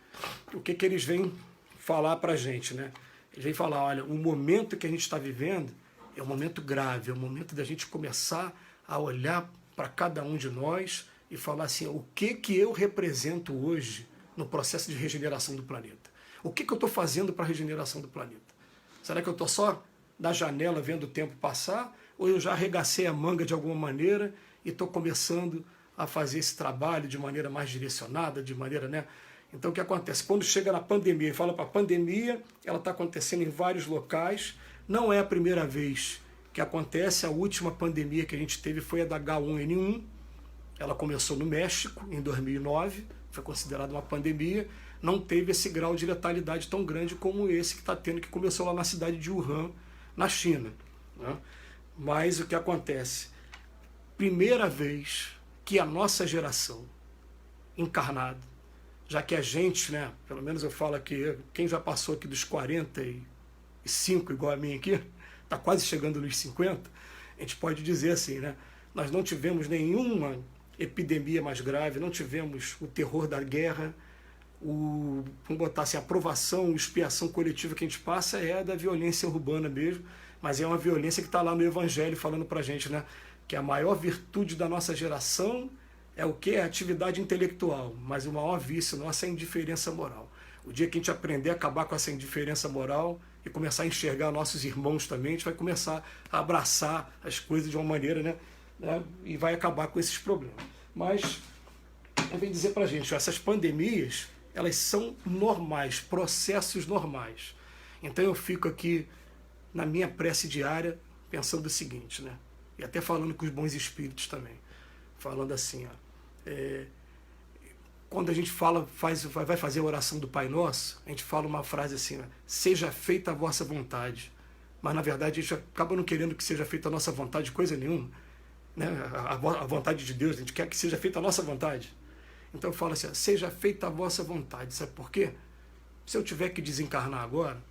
o que eles vêm falar para a gente? Né? Eles vêm falar, olha, o momento que a gente está vivendo é um momento grave, é um momento da gente começar a olhar para cada um de nós e falar assim, o que eu represento hoje no processo de regeneração do planeta? O que eu estou fazendo para a regeneração do planeta? Será que eu estou só na janela vendo o tempo passar? Ou eu já arregacei a manga de alguma maneira e estou começando a fazer esse trabalho de maneira mais direcionada, de maneira, né? Então o que acontece? Quando chega na pandemia e fala para a pandemia, ela está acontecendo em vários locais, não é a primeira vez que acontece, a última pandemia que a gente teve foi a da H1N1, ela começou no México, em 2009, foi considerada uma pandemia, não teve esse grau de letalidade tão grande como esse que está tendo, que começou lá na cidade de Wuhan, na China. Né? Mas o que acontece? Primeira vez que a nossa geração encarnada, já que a gente, né, pelo menos eu falo aqui, quem já passou aqui dos 45, igual a mim aqui, está quase chegando nos 50, a gente pode dizer assim, né, nós não tivemos nenhuma epidemia mais grave, não tivemos o terror da guerra, vamos botar assim, a provação, expiação coletiva que a gente passa é da violência urbana mesmo, mas é uma violência que está lá no Evangelho falando para a gente, né, que a maior virtude da nossa geração é o que? É a atividade intelectual, mas o maior vício nosso é a indiferença moral. O dia que a gente aprender a acabar com essa indiferença moral e começar a enxergar nossos irmãos também, a gente vai começar a abraçar as coisas de uma maneira, né, e vai acabar com esses problemas. Mas eu venho dizer para a gente, essas pandemias, elas são normais, processos normais. Então eu fico aqui na minha prece diária pensando o seguinte, né, e até falando com os bons espíritos também, falando assim, quando a gente vai fazer a oração do Pai Nosso, a gente fala uma frase assim, né, seja feita a vossa vontade, mas na verdade a gente acaba não querendo que seja feita a nossa vontade, coisa nenhuma, né? A vontade de Deus, a gente quer que seja feita a nossa vontade. Então eu falo assim, seja feita a vossa vontade, sabe por quê? Se eu tiver que desencarnar agora,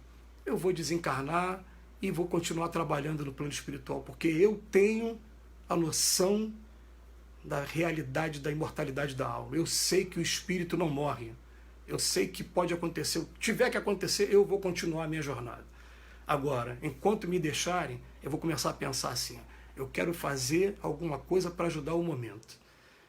eu vou desencarnar e vou continuar trabalhando no plano espiritual, porque eu tenho a noção da realidade da imortalidade da alma. Eu sei que o espírito não morre. Eu sei que pode acontecer. Se tiver que acontecer, eu vou continuar a minha jornada. Agora, enquanto me deixarem, eu vou começar a pensar assim, eu quero fazer alguma coisa para ajudar o momento.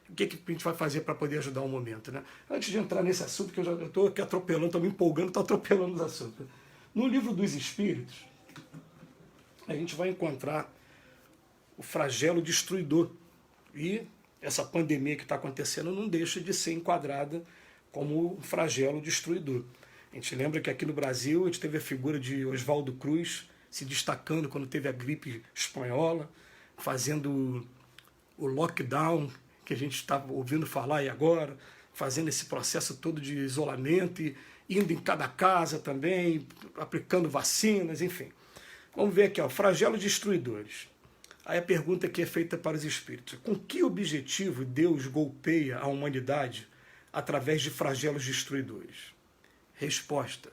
O que a gente vai fazer para poder ajudar o momento? Né? Antes de entrar nesse assunto, que eu estou aqui atropelando, estou me empolgando, estou atropelando os assuntos. No livro dos Espíritos, a gente vai encontrar o flagelo destruidor. E essa pandemia que está acontecendo não deixa de ser enquadrada como um flagelo destruidor. A gente lembra que aqui no Brasil a gente teve a figura de Oswaldo Cruz se destacando quando teve a gripe espanhola, fazendo o lockdown que a gente está ouvindo falar aí agora, fazendo esse processo todo de isolamento e indo em cada casa também, aplicando vacinas, enfim. Vamos ver aqui, ó, flagelos destruidores. Aí a pergunta que é feita para os espíritos, com que objetivo Deus golpeia a humanidade através de flagelos destruidores? Resposta,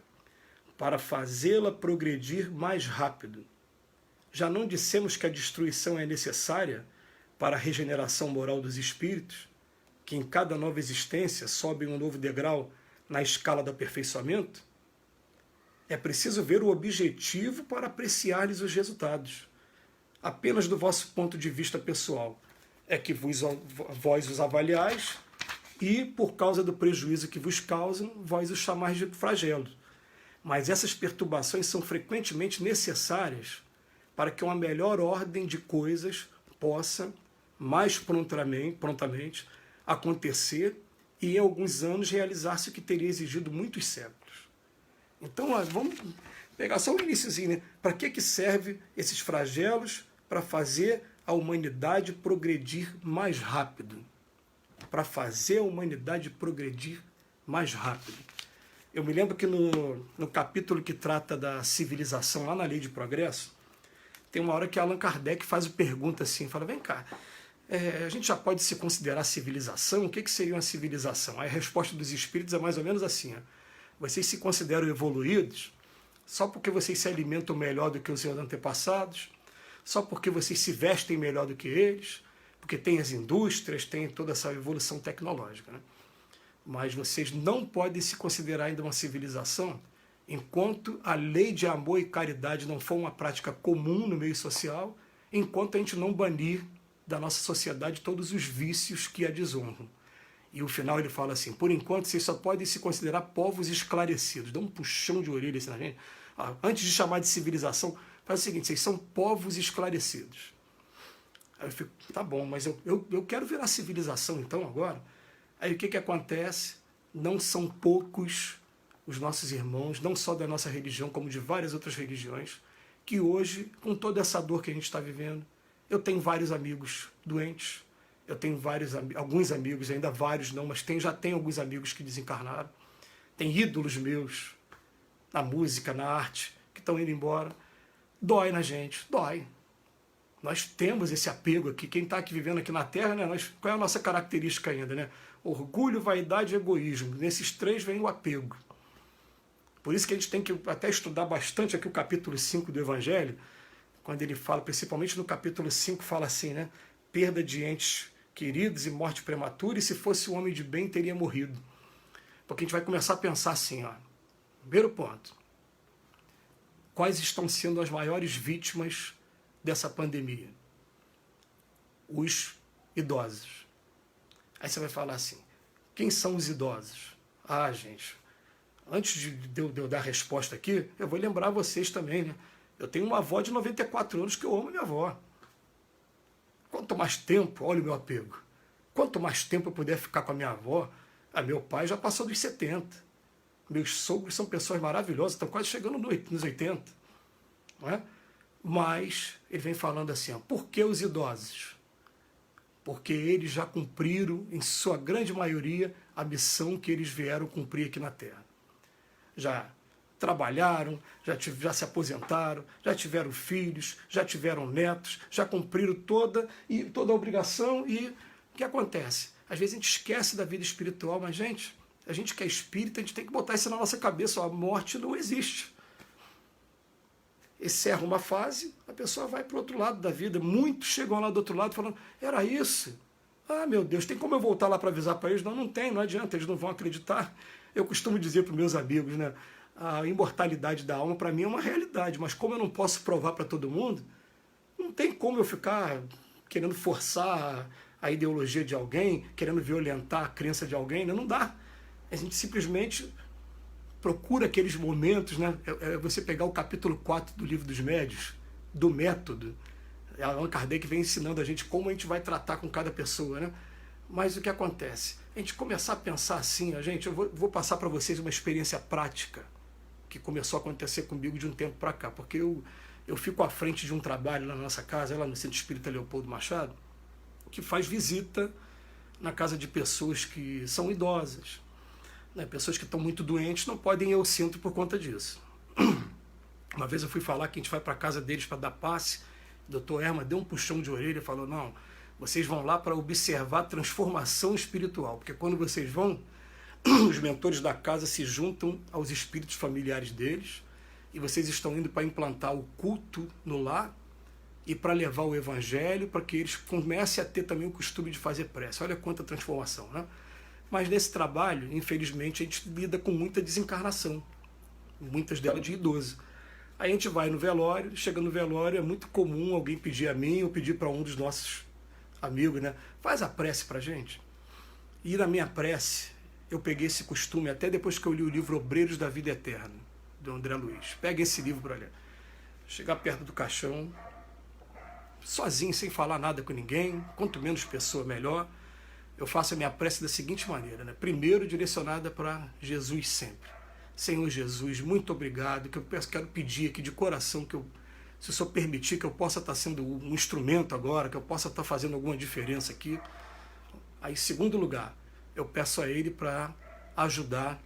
para fazê-la progredir mais rápido. Já não dissemos que a destruição é necessária para a regeneração moral dos espíritos, que em cada nova existência sobem um novo degrau na escala do aperfeiçoamento? É preciso ver o objetivo para apreciar-lhes os resultados. Apenas do vosso ponto de vista pessoal é que vós os avaliais e, por causa do prejuízo que vos causam, vós os chamais de flagelo. Mas essas perturbações são frequentemente necessárias para que uma melhor ordem de coisas possa, mais prontamente acontecer e em alguns anos realizar-se o que teria exigido muitos séculos. Então, vamos pegar só o iniciozinho, né? Para que serve esses flagelos? Para fazer a humanidade progredir mais rápido. Para fazer a humanidade progredir mais rápido. Eu me lembro que no capítulo que trata da civilização, lá na Lei de Progresso, tem uma hora que Allan Kardec faz uma pergunta assim, fala, vem cá, a gente já pode se considerar civilização? O que seria uma civilização? Aí a resposta dos espíritos é mais ou menos assim, vocês se consideram evoluídos só porque vocês se alimentam melhor do que os seus antepassados, só porque vocês se vestem melhor do que eles, porque tem as indústrias, tem toda essa evolução tecnológica, né? Mas vocês não podem se considerar ainda uma civilização enquanto a lei de amor e caridade não for uma prática comum no meio social, enquanto a gente não banir da nossa sociedade todos os vícios que a desonram. E no final ele fala assim, por enquanto vocês só podem se considerar povos esclarecidos. Dá um puxão de orelha assim na gente. Antes de chamar de civilização, faz o seguinte, vocês são povos esclarecidos. Aí eu fico, tá bom, mas eu quero virar civilização então agora? Aí o que acontece? Não são poucos os nossos irmãos, não só da nossa religião, como de várias outras religiões, que hoje, com toda essa dor que a gente está vivendo, eu tenho vários amigos doentes, eu tenho alguns amigos, ainda vários não, mas já tenho alguns amigos que desencarnaram, tem ídolos meus, na música, na arte, que estão indo embora. Dói na gente, dói. Nós temos esse apego aqui, quem está aqui vivendo aqui na Terra, né, qual é a nossa característica ainda, né? Orgulho, vaidade e egoísmo. Nesses três vem o apego. Por isso que a gente tem que até estudar bastante aqui o capítulo 5 do Evangelho, quando ele fala, principalmente no capítulo 5, fala assim, né? Perda de entes queridos e morte prematura, e se fosse um homem de bem, teria morrido. Porque a gente vai começar a pensar assim, primeiro ponto. Quais estão sendo as maiores vítimas dessa pandemia? Os idosos. Aí você vai falar assim, quem são os idosos? Gente, antes de eu dar a resposta aqui, eu vou lembrar vocês também, né? Eu tenho uma avó de 94 anos que eu amo a minha avó. Quanto mais tempo, olha o meu apego, quanto mais tempo eu puder ficar com a minha avó, meu pai já passou dos 70. Meus sogros são pessoas maravilhosas, estão quase chegando nos 80. Não é? Mas ele vem falando assim, por que os idosos? Porque eles já cumpriram, em sua grande maioria, a missão que eles vieram cumprir aqui na Terra. Já trabalharam, já se aposentaram, já tiveram filhos, já tiveram netos, já cumpriram toda a obrigação. E o que acontece? Às vezes a gente esquece da vida espiritual, mas, gente, a gente que é espírita, a gente tem que botar isso na nossa cabeça, a morte não existe. Encerra uma fase, a pessoa vai para o outro lado da vida. Muitos chegam lá do outro lado falando, era isso? Meu Deus, tem como eu voltar lá para avisar para eles? Não, não tem, não adianta, eles não vão acreditar. Eu costumo dizer para os meus amigos, né? A imortalidade da alma para mim é uma realidade, mas como eu não posso provar para todo mundo, não tem como eu ficar querendo forçar a ideologia de alguém, querendo violentar a crença de alguém, né? Não dá. A gente simplesmente procura aqueles momentos, né? Você pegar o capítulo 4 do Livro dos Médiuns, do método. Allan Kardec vem ensinando a gente como a gente vai tratar com cada pessoa, né? Mas o que acontece? A gente começar a pensar assim, gente, eu vou passar para vocês uma experiência prática que começou a acontecer comigo de um tempo para cá, porque eu fico à frente de um trabalho lá na nossa casa, lá no Centro Espírita Leopoldo Machado, que faz visita na casa de pessoas que são idosas, né? Pessoas que estão muito doentes, não podem ir ao centro por conta disso. Uma vez eu fui falar que a gente vai para a casa deles para dar passe, o doutor Erma deu um puxão de orelha e falou, não, vocês vão lá para observar a transformação espiritual, porque quando vocês vão, os mentores da casa se juntam aos espíritos familiares deles, e vocês estão indo para implantar o culto no lar, e para levar o evangelho, para que eles comecem a ter também o costume de fazer prece. Olha quanta transformação, né? Mas nesse trabalho, infelizmente, a gente lida com muita desencarnação, muitas delas de idoso. Aí a gente vai no velório, chega no velório, é muito comum alguém pedir a mim ou pedir para um dos nossos amigos, né? Faz a prece para a gente. E na minha prece, eu peguei esse costume, até depois que eu li o livro Obreiros da Vida Eterna, do André Luiz. Pega esse livro para ler. Chegar perto do caixão, sozinho, sem falar nada com ninguém, quanto menos pessoa, melhor. eu faço a minha prece da seguinte maneira, né? Primeiro, direcionada para Jesus sempre. Senhor Jesus, muito obrigado, que eu quero pedir aqui de coração que eu, se o Senhor permitir, que eu possa estar sendo um instrumento agora, que eu possa estar fazendo alguma diferença aqui. Aí, em segundo lugar, eu peço a Ele para ajudar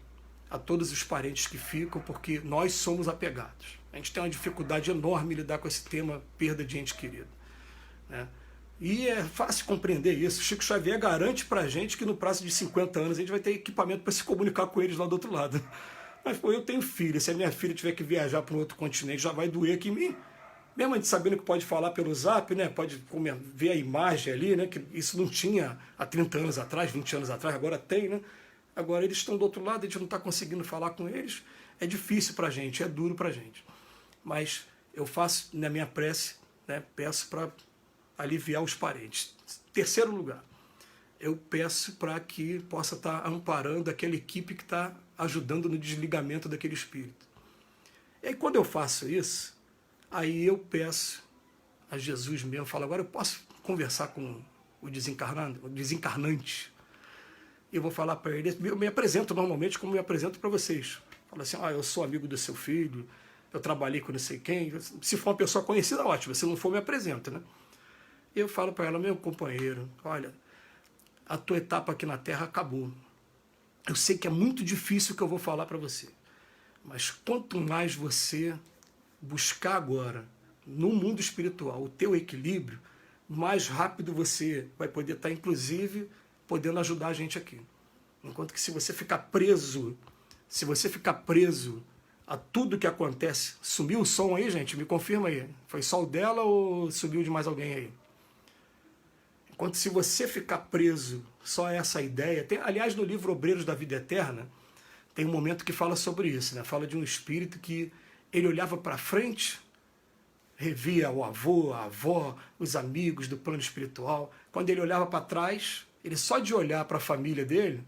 a todos os parentes que ficam, porque nós somos apegados. A gente tem uma dificuldade enorme em lidar com esse tema, perda de ente querido, né? E é fácil compreender isso. Chico Xavier garante para a gente que no prazo de 50 anos a gente vai ter equipamento para se comunicar com eles lá do outro lado. Mas, pô, eu tenho filha, se a minha filha tiver que viajar para um outro continente, já vai doer aqui em mim. Mesmo a gente sabendo que pode falar pelo zap, né? Pode ver a imagem ali, né? Que isso não tinha há 30 anos atrás, 20 anos atrás, agora tem, né? Agora eles estão do outro lado, a gente não está conseguindo falar com eles. É difícil para a gente, é duro para a gente. Mas eu faço na minha prece, né? Peço para aliviar os parentes. Terceiro lugar, eu peço para que possa estar amparando aquela equipe que está ajudando no desligamento daquele espírito. E aí quando eu faço isso, aí eu peço a Jesus mesmo, falo, agora eu posso conversar com o desencarnante. Eu vou falar para ele, eu me apresento normalmente como me apresento para vocês. Falo assim, eu sou amigo do seu filho, eu trabalhei com não sei quem. Se for uma pessoa conhecida, ótimo, se não for, me apresenta, né? Eu falo para ela, meu companheiro, olha, a tua etapa aqui na Terra acabou. Eu sei que é muito difícil o que eu vou falar para você, mas quanto mais você buscar agora, no mundo espiritual, o teu equilíbrio, mais rápido você vai poder estar, inclusive, podendo ajudar a gente aqui. Enquanto que se você ficar preso a tudo que acontece, sumiu o som aí, gente? Me confirma aí. Foi só o dela ou subiu de mais alguém aí? Enquanto se você ficar preso só a essa ideia... aliás, no livro Obreiros da Vida Eterna, tem um momento que fala sobre isso, né? Fala de um espírito que ele olhava para frente, revia o avô, a avó, os amigos do plano espiritual. Quando ele olhava para trás, ele só de olhar para a família dele,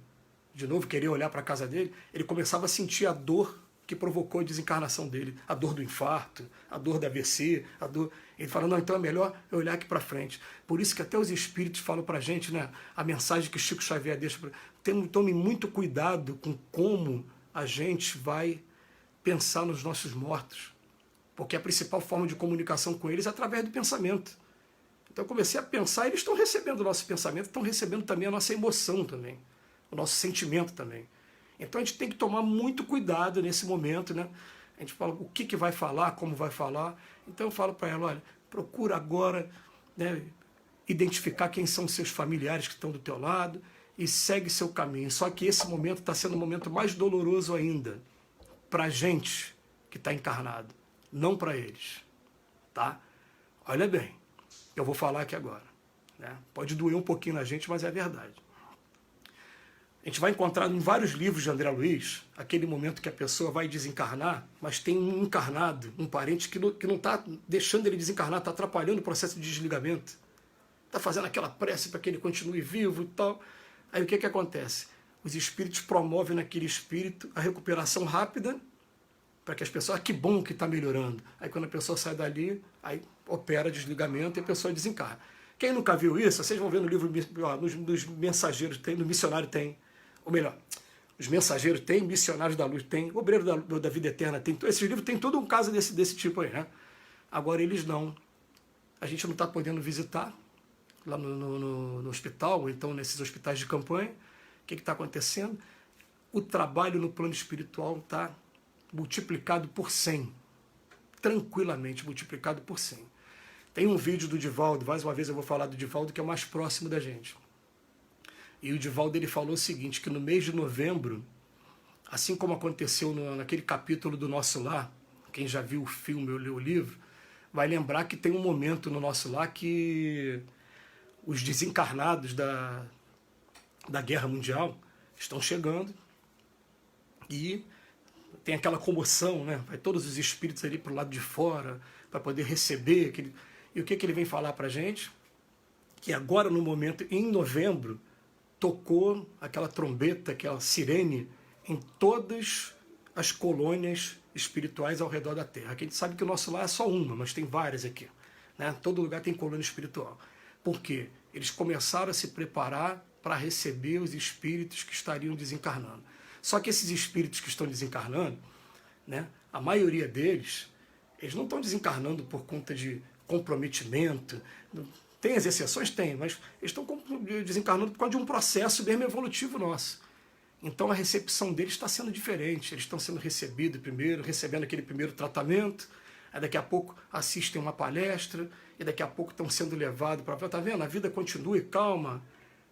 de novo querer olhar para a casa dele, ele começava a sentir a dor que provocou a desencarnação dele, a dor do infarto, a dor da AVC, a dor... Ele fala, não, então é melhor eu olhar aqui para frente. Por isso que até os espíritos falam para a gente, né, a mensagem que Chico Xavier deixa, tome muito cuidado com como a gente vai pensar nos nossos mortos, porque a principal forma de comunicação com eles é através do pensamento. Então eu comecei a pensar, eles estão recebendo o nosso pensamento, estão recebendo também a nossa emoção também, o nosso sentimento também. Então a gente tem que tomar muito cuidado nesse momento, né? A gente fala o que vai falar, como vai falar. Então eu falo para ela, olha, procura agora, né, identificar quem são os seus familiares que estão do teu lado e segue seu caminho. Só que esse momento está sendo um momento mais doloroso ainda para a gente que está encarnado, não para eles, tá? Olha bem, eu vou falar aqui agora, né? Pode doer um pouquinho na gente, mas é a verdade. A gente vai encontrar em vários livros de André Luiz aquele momento que a pessoa vai desencarnar, mas tem um encarnado, um parente que não está deixando ele desencarnar, está atrapalhando o processo de desligamento. Está fazendo aquela prece para que ele continue vivo e tal. Aí o que acontece? Os espíritos promovem naquele espírito a recuperação rápida para que as pessoas... que bom que está melhorando. Aí quando a pessoa sai dali, aí opera desligamento e a pessoa desencarna. Quem nunca viu isso, vocês vão ver no livro, nos Mensageiros tem, no Missionário tem. Ou melhor, os Mensageiros tem, Missionários da Luz tem, Obreiro da Vida Eterna tem. Esses livros tem todo um caso desse tipo aí, né? Agora eles não. A gente não está podendo visitar lá no hospital, ou então nesses hospitais de campanha. O que está acontecendo? O trabalho no plano espiritual está multiplicado por 100. Tranquilamente multiplicado por 100. Tem um vídeo do Divaldo, mais uma vez eu vou falar do Divaldo, que é o mais próximo da gente. E o Divaldo ele falou o seguinte, que no mês de novembro, assim como aconteceu naquele capítulo do Nosso Lar, quem já viu o filme ou leu o livro, vai lembrar que tem um momento no Nosso Lar que os desencarnados da Guerra Mundial estão chegando e tem aquela comoção, né? Vai todos os espíritos ali para o lado de fora para poder receber aquele... E o que ele vem falar para a gente? Que agora, no momento, em novembro, tocou aquela trombeta, aquela sirene, em todas as colônias espirituais ao redor da Terra. Aqui a gente sabe que o Nosso Lar é só uma, mas tem várias aqui, né? Todo lugar tem colônia espiritual. Por quê? Eles começaram a se preparar para receber os espíritos que estariam desencarnando. Só que esses espíritos que estão desencarnando, né, a maioria deles, eles não estão desencarnando por conta de comprometimento. Tem as exceções? Tem, mas eles estão desencarnando por causa de um processo mesmo evolutivo nosso. Então a recepção deles está sendo diferente. Eles estão sendo recebidos primeiro, recebendo aquele primeiro tratamento, aí daqui a pouco assistem uma palestra, e daqui a pouco estão sendo levados para... Está vendo? A vida continua e calma.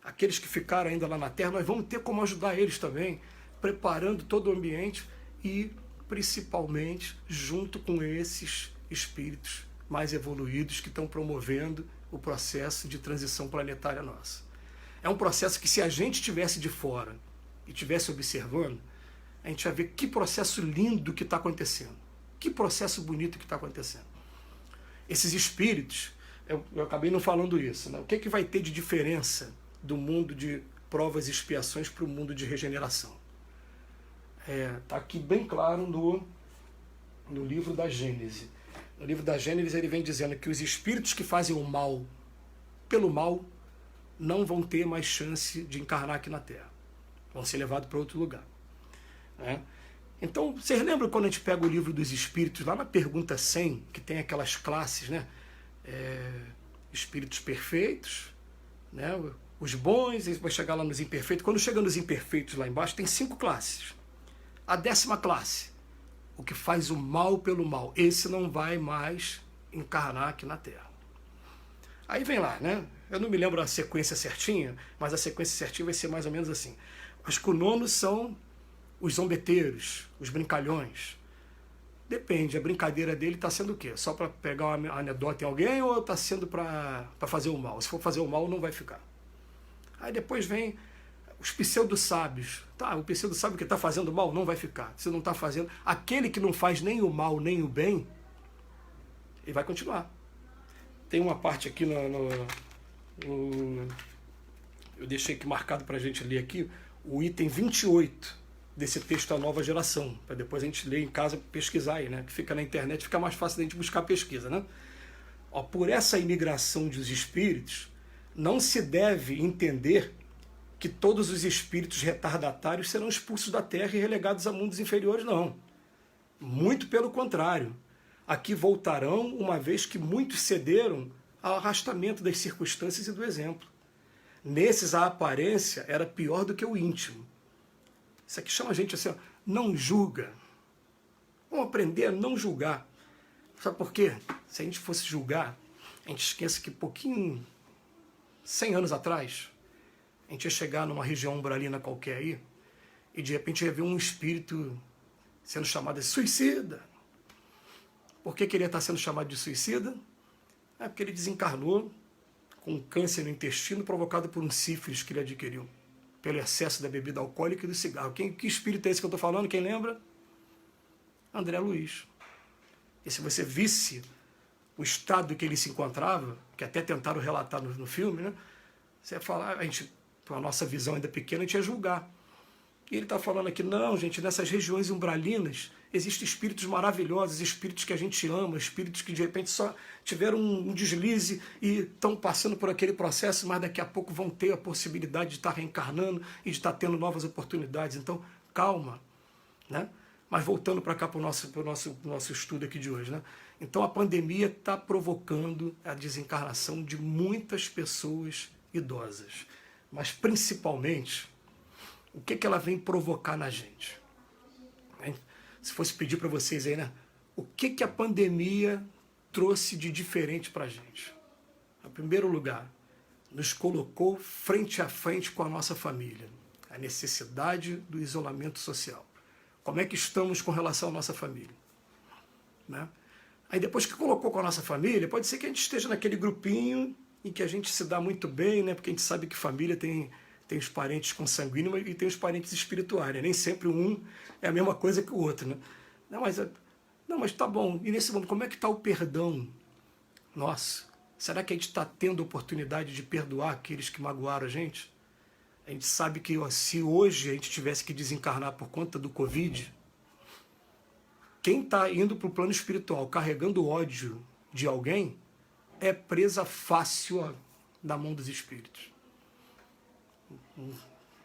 Aqueles que ficaram ainda lá na Terra, nós vamos ter como ajudar eles também, preparando todo o ambiente e, principalmente, junto com esses espíritos mais evoluídos que estão promovendo o processo de transição planetária nossa. É um processo que, se a gente estivesse de fora e estivesse observando, a gente vai ver que processo lindo que está acontecendo, que processo bonito que está acontecendo. Esses espíritos, eu acabei não falando isso, né? O que vai ter de diferença do mundo de provas e expiações para o mundo de regeneração? Está aqui bem claro no livro da Gênese. No livro da Gênese ele vem dizendo que os espíritos que fazem o mal pelo mal não vão ter mais chance de encarnar aqui na Terra. Vão ser levados para outro lugar. Né? Então, vocês lembram quando a gente pega o livro dos Espíritos, lá na pergunta 100, que tem aquelas classes, né? Espíritos perfeitos, né? Os bons, e vai chegar lá nos imperfeitos. Quando chega nos imperfeitos lá embaixo, tem 5 classes. A 10ª classe, o que faz o mal pelo mal, esse não vai mais encarnar aqui na Terra. Aí vem lá, né? Eu não me lembro a sequência certinha, mas a sequência certinha vai ser mais ou menos assim. Os cunonos são os zombeteiros, os brincalhões. Depende, a brincadeira dele está sendo o quê? Só para pegar uma anedota em alguém ou está sendo para fazer o mal? Se for fazer o mal, não vai ficar. Aí depois vem os pseudo-sábios. Tá, o pseudo-sábio que está fazendo mal não vai ficar. Se não está fazendo... Aquele que não faz nem o mal, nem o bem, ele vai continuar. Tem uma parte aqui eu deixei aqui marcado para a gente ler aqui, o item 28 desse texto A Nova Geração, para depois a gente ler em casa, pesquisar aí, né? Que fica na internet, fica mais fácil da gente buscar pesquisa, né? Ó, por essa imigração dos espíritos, não se deve entender que todos os espíritos retardatários serão expulsos da Terra e relegados a mundos inferiores, não. Muito pelo contrário. Aqui voltarão, uma vez que muitos cederam ao arrastamento das circunstâncias e do exemplo. Nesses, a aparência era pior do que o íntimo. Isso aqui chama a gente assim, ó, não julga. Vamos aprender a não julgar. Sabe por quê? Se a gente fosse julgar, a gente esquece que pouquinho, 100 anos atrás, a gente ia chegar numa região umbralina qualquer aí, e de repente ia ver um espírito sendo chamado de suicida. Por que ele ia estar sendo chamado de suicida? É porque ele desencarnou com um câncer no intestino provocado por um sífilis que ele adquiriu, pelo excesso da bebida alcoólica e do cigarro. Que espírito é esse que eu estou falando? Quem lembra? André Luiz. E se você visse o estado que ele se encontrava, que até tentaram relatar no filme, né? Você ia falar, a gente, com a nossa visão ainda pequena, a gente ia julgar. E ele está falando aqui, não, gente, nessas regiões umbralinas existem espíritos maravilhosos, espíritos que a gente ama, espíritos que de repente só tiveram um deslize e estão passando por aquele processo, mas daqui a pouco vão ter a possibilidade de estar reencarnando e de estar tendo novas oportunidades. Então, calma, né? Mas voltando para cá, para o nosso estudo aqui de hoje, né? Então, a pandemia está provocando a desencarnação de muitas pessoas idosas, mas principalmente, o que ela vem provocar na gente? Se fosse pedir para vocês aí, né? O que a pandemia trouxe de diferente para a gente? Em primeiro lugar, nos colocou frente a frente com a nossa família. A necessidade do isolamento social. Como é que estamos com relação à nossa família? Né? Aí depois que colocou com a nossa família, pode ser que a gente esteja naquele grupinho em que a gente se dá muito bem, né? Porque a gente sabe que família tem os parentes consanguíneos e tem os parentes espirituais, né? Nem sempre um é a mesma coisa que o outro, né? Não, mas tá bom. E nesse mundo, como é que está o perdão nosso? Será que a gente está tendo oportunidade de perdoar aqueles que magoaram a gente? A gente sabe que se hoje a gente tivesse que desencarnar por conta do Covid, quem está indo para o plano espiritual carregando ódio de alguém é presa fácil da mão dos espíritos.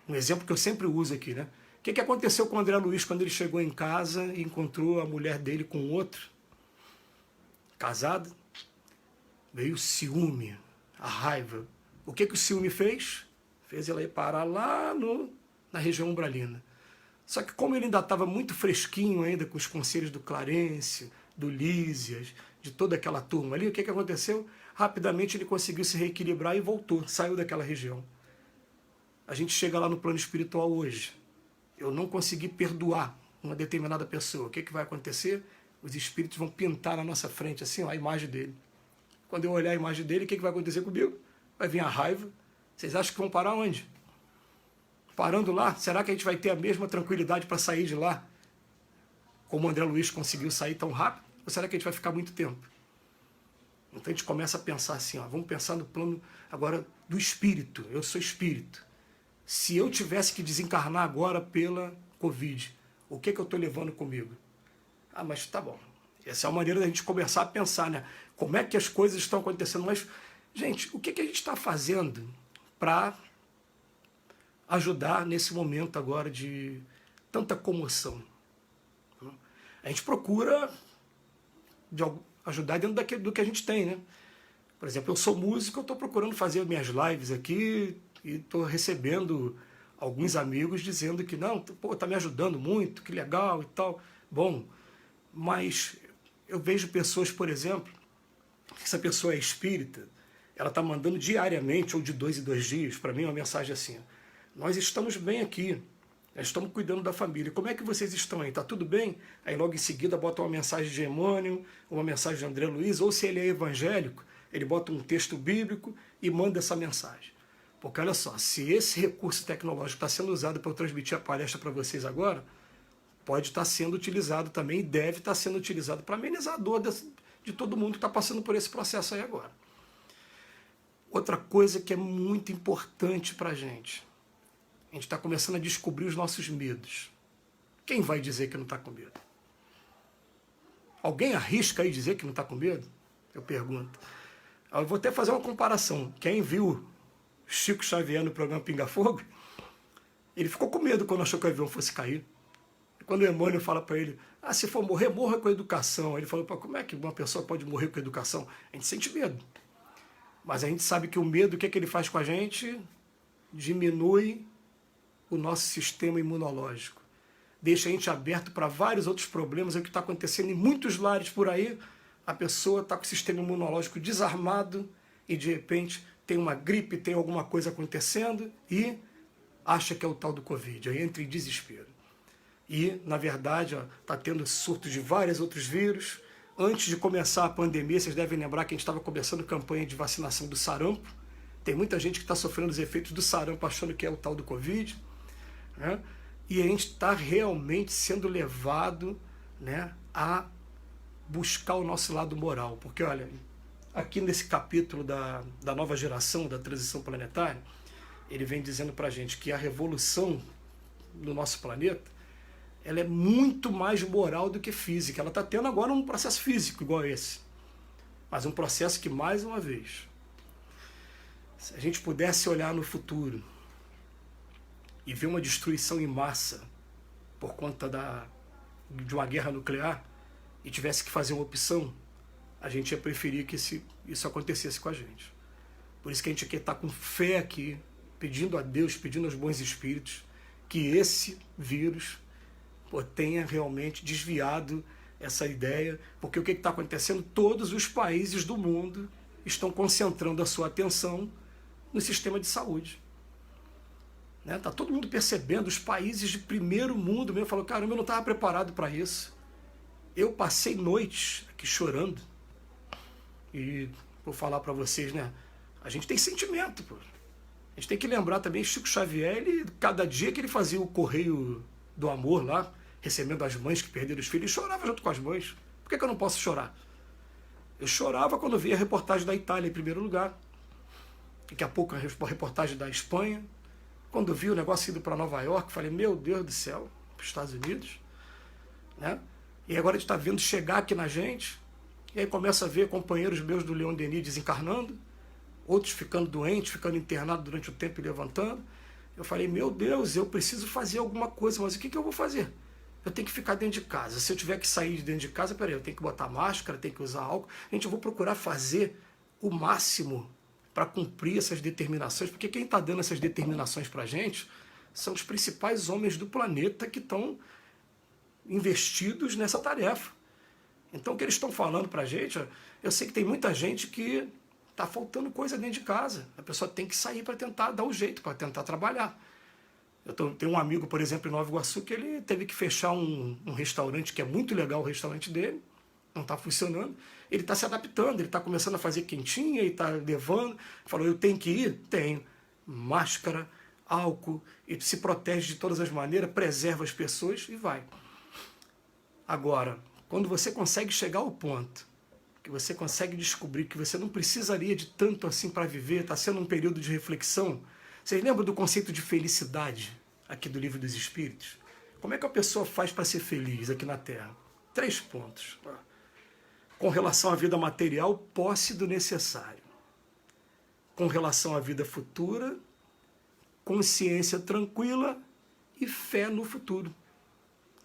Um exemplo que eu sempre uso aqui, né? O que aconteceu com o André Luiz quando ele chegou em casa e encontrou a mulher dele com outro? Casado? Veio o ciúme, a raiva. O que o ciúme fez? Fez ela ir parar lá na região umbralina. Só que como ele ainda estava muito fresquinho ainda com os conselhos do Clarence, do Lísias, de toda aquela turma ali, o que aconteceu? Rapidamente ele conseguiu se reequilibrar e voltou, saiu daquela região. A gente chega lá no plano espiritual hoje. Eu não consegui perdoar uma determinada pessoa. O que vai acontecer? Os espíritos vão pintar na nossa frente, assim, ó, a imagem dele. Quando eu olhar a imagem dele, o que vai acontecer comigo? Vai vir a raiva. Vocês acham que vão parar onde? Parando lá, será que a gente vai ter a mesma tranquilidade para sair de lá? Como o André Luiz conseguiu sair tão rápido? Ou será que a gente vai ficar muito tempo? Então a gente começa a pensar assim, ó, vamos pensar no plano agora do espírito. Eu sou espírito. Se eu tivesse que desencarnar agora pela Covid, o que eu estou levando comigo? Ah, mas tá bom. Essa é a maneira da gente começar a pensar, né? Como é que as coisas estão acontecendo? Mas, gente, o que a gente está fazendo para ajudar nesse momento agora de tanta comoção? A gente procura ajudar dentro do que a gente tem, né? Por exemplo, eu sou músico, eu estou procurando fazer minhas lives aqui e estou recebendo alguns amigos dizendo que não, pô, tá me ajudando muito, que legal e tal. Bom, mas eu vejo pessoas, por exemplo, que essa pessoa é espírita, ela está mandando diariamente ou de 2 em 2 dias, para mim uma mensagem assim, nós estamos bem aqui, nós estamos cuidando da família, como é que vocês estão aí? Está tudo bem? Aí logo em seguida bota uma mensagem de Emmanuel, uma mensagem de André Luiz, ou se ele é evangélico, ele bota um texto bíblico e manda essa mensagem. Porque olha só, se esse recurso tecnológico está sendo usado para eu transmitir a palestra para vocês agora, pode estar sendo utilizado também e deve estar sendo utilizado para amenizar a dor de todo mundo que está passando por esse processo aí agora. Outra coisa que é muito importante para a gente está começando a descobrir os nossos medos. Quem vai dizer que não está com medo? Alguém arrisca aí dizer que não está com medo? Eu pergunto. Eu vou até fazer uma comparação. Quem viu Chico Xavier no programa Pinga Fogo, ele ficou com medo quando achou que o avião fosse cair. Quando o Emmanuel fala para ele, se for morrer, morra com educação. Ele falou, como é que uma pessoa pode morrer com educação? A gente sente medo. Mas a gente sabe que o medo, o que ele faz com a gente? Diminui o nosso sistema imunológico. Deixa a gente aberto para vários outros problemas. É o que está acontecendo em muitos lares por aí. A pessoa está com o sistema imunológico desarmado e, de repente, tem uma gripe, tem alguma coisa acontecendo e acha que é o tal do Covid. Aí entra em desespero. E, na verdade, está tendo surtos de vários outros vírus. Antes de começar a pandemia, vocês devem lembrar que a gente estava começando campanha de vacinação do sarampo. Tem muita gente que está sofrendo os efeitos do sarampo achando que é o tal do Covid. Né? E a gente está realmente sendo levado, né, a buscar o nosso lado moral. Porque, olha, aqui nesse capítulo da nova geração, da transição planetária, ele vem dizendo para a gente que a revolução do nosso planeta, ela é muito mais moral do que física. Ela está tendo agora um processo físico igual a esse. Mas um processo que, mais uma vez, se a gente pudesse olhar no futuro e ver uma destruição em massa por conta de uma guerra nuclear e tivesse que fazer uma opção, a gente ia preferir que isso acontecesse com a gente. Por isso que a gente quer estar com fé aqui, pedindo a Deus, pedindo aos bons espíritos, que esse vírus tenha realmente desviado essa ideia, porque o que está acontecendo? Todos os países do mundo estão concentrando a sua atenção no sistema de saúde. Está todo mundo percebendo, os países de primeiro mundo mesmo falam, caramba, eu não estava preparado para isso. Eu passei noites aqui chorando. E vou falar para vocês, né? A gente tem sentimento, pô. A gente tem que lembrar também, Chico Xavier, cada dia que ele fazia o correio do amor lá, recebendo as mães que perderam os filhos, ele chorava junto com as mães. Por que eu não posso chorar? Eu chorava quando via a reportagem da Itália em primeiro lugar. Daqui a pouco a reportagem da Espanha. Quando vi o negócio indo para Nova York, falei, meu Deus do céu, para os Estados Unidos. Né? E agora a gente está vendo chegar aqui na gente. E aí começa a ver companheiros meus do Leon Denis desencarnando, outros ficando doentes, ficando internados durante o tempo e levantando. Eu falei, meu Deus, eu preciso fazer alguma coisa, mas o que eu vou fazer? Eu tenho que ficar dentro de casa. Se eu tiver que sair de dentro de casa, peraí, eu tenho que botar máscara, tenho que usar álcool. Gente, eu vou procurar fazer o máximo para cumprir essas determinações, porque quem está dando essas determinações para a gente são os principais homens do planeta que estão investidos nessa tarefa. Então, o que eles estão falando para a gente, eu sei que tem muita gente que está faltando coisa dentro de casa. A pessoa tem que sair para tentar dar um jeito, para tentar trabalhar. Tenho um amigo, por exemplo, em Nova Iguaçu, que ele teve que fechar um restaurante, que é muito legal o restaurante dele, não está funcionando. Ele está se adaptando, ele está começando a fazer quentinha e está levando. Falou, eu tenho que ir? Tenho. Máscara, álcool, e se protege de todas as maneiras, preserva as pessoas e vai. Agora, quando você consegue chegar ao ponto que você consegue descobrir que você não precisaria de tanto assim para viver, está sendo um período de reflexão. Vocês lembram do conceito de felicidade aqui do Livro dos Espíritos? Como é que a pessoa faz para ser feliz aqui na Terra? 3 pontos. Com relação à vida material, posse do necessário. Com relação à vida futura, consciência tranquila e fé no futuro.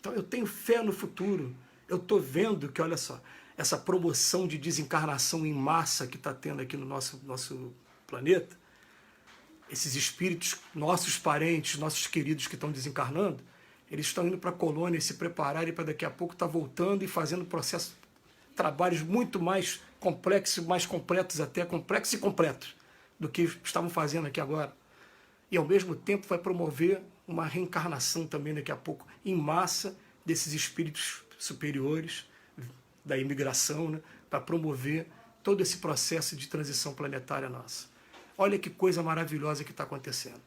Então eu tenho fé no futuro. Eu estou vendo que, olha só, essa promoção de desencarnação em massa que está tendo aqui no nosso planeta, esses espíritos, nossos parentes, nossos queridos que estão desencarnando, eles estão indo para a colônia se prepararem para daqui a pouco estar voltando e fazendo trabalhos muito mais complexos, mais completos até, complexos e completos do que estavam fazendo aqui agora. E ao mesmo tempo vai promover uma reencarnação também daqui a pouco, em massa, desses espíritos superiores, da imigração, né, para promover todo esse processo de transição planetária nossa. Olha que coisa maravilhosa que está acontecendo.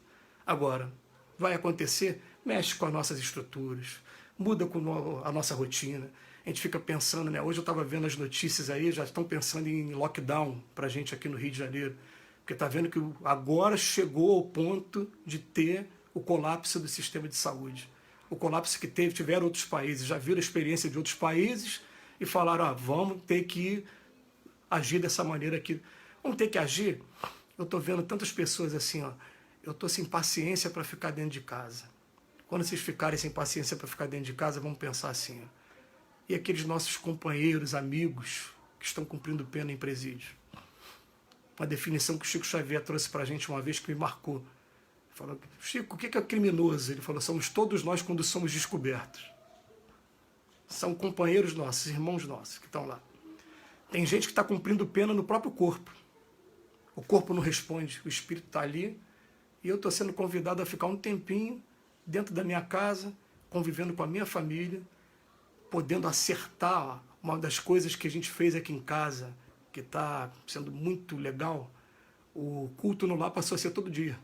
Agora, vai acontecer, mexe com as nossas estruturas, muda com a nossa rotina. A gente fica pensando, né? Hoje eu estava vendo as notícias aí, já estão pensando em lockdown para a gente aqui no Rio de Janeiro, porque está vendo que agora chegou ao ponto de ter o colapso do sistema de saúde. O colapso que tiveram outros países, já viram a experiência de outros países e falaram, vamos ter que agir dessa maneira aqui. Vamos ter que agir. Eu estou vendo tantas pessoas assim, eu estou sem paciência para ficar dentro de casa. Quando vocês ficarem sem paciência para ficar dentro de casa, vamos pensar assim, e aqueles nossos companheiros, amigos, que estão cumprindo pena em presídio? Uma definição que o Chico Xavier trouxe para a gente uma vez que me marcou. Ele falou, Chico, o que é criminoso? Ele falou, somos todos nós quando somos descobertos. São companheiros nossos, irmãos nossos que estão lá. Tem gente que está cumprindo pena no próprio corpo. O corpo não responde, o espírito está ali, e eu estou sendo convidado a ficar um tempinho dentro da minha casa, convivendo com a minha família, podendo acertar uma das coisas que a gente fez aqui em casa, que está sendo muito legal. O culto no lar passou a ser todo dia.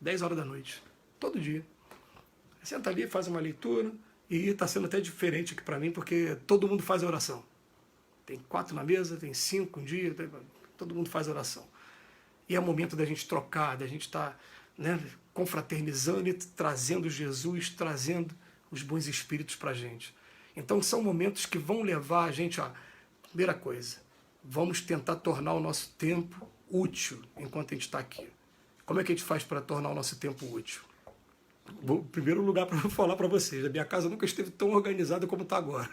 10 horas da noite. Todo dia. Senta ali, faz uma leitura, e está sendo até diferente aqui para mim, porque todo mundo faz a oração. Tem 4 na mesa, tem 5 um dia, todo mundo faz oração. E é o momento da gente trocar, da gente estar confraternizando e trazendo Jesus, trazendo os bons espíritos para a gente. Então são momentos que vão levar a gente a... Primeira coisa, vamos tentar tornar o nosso tempo útil enquanto a gente está aqui. Como é que a gente faz para tornar o nosso tempo útil? Vou, primeiro lugar para falar para vocês, a minha casa nunca esteve tão organizada como está agora.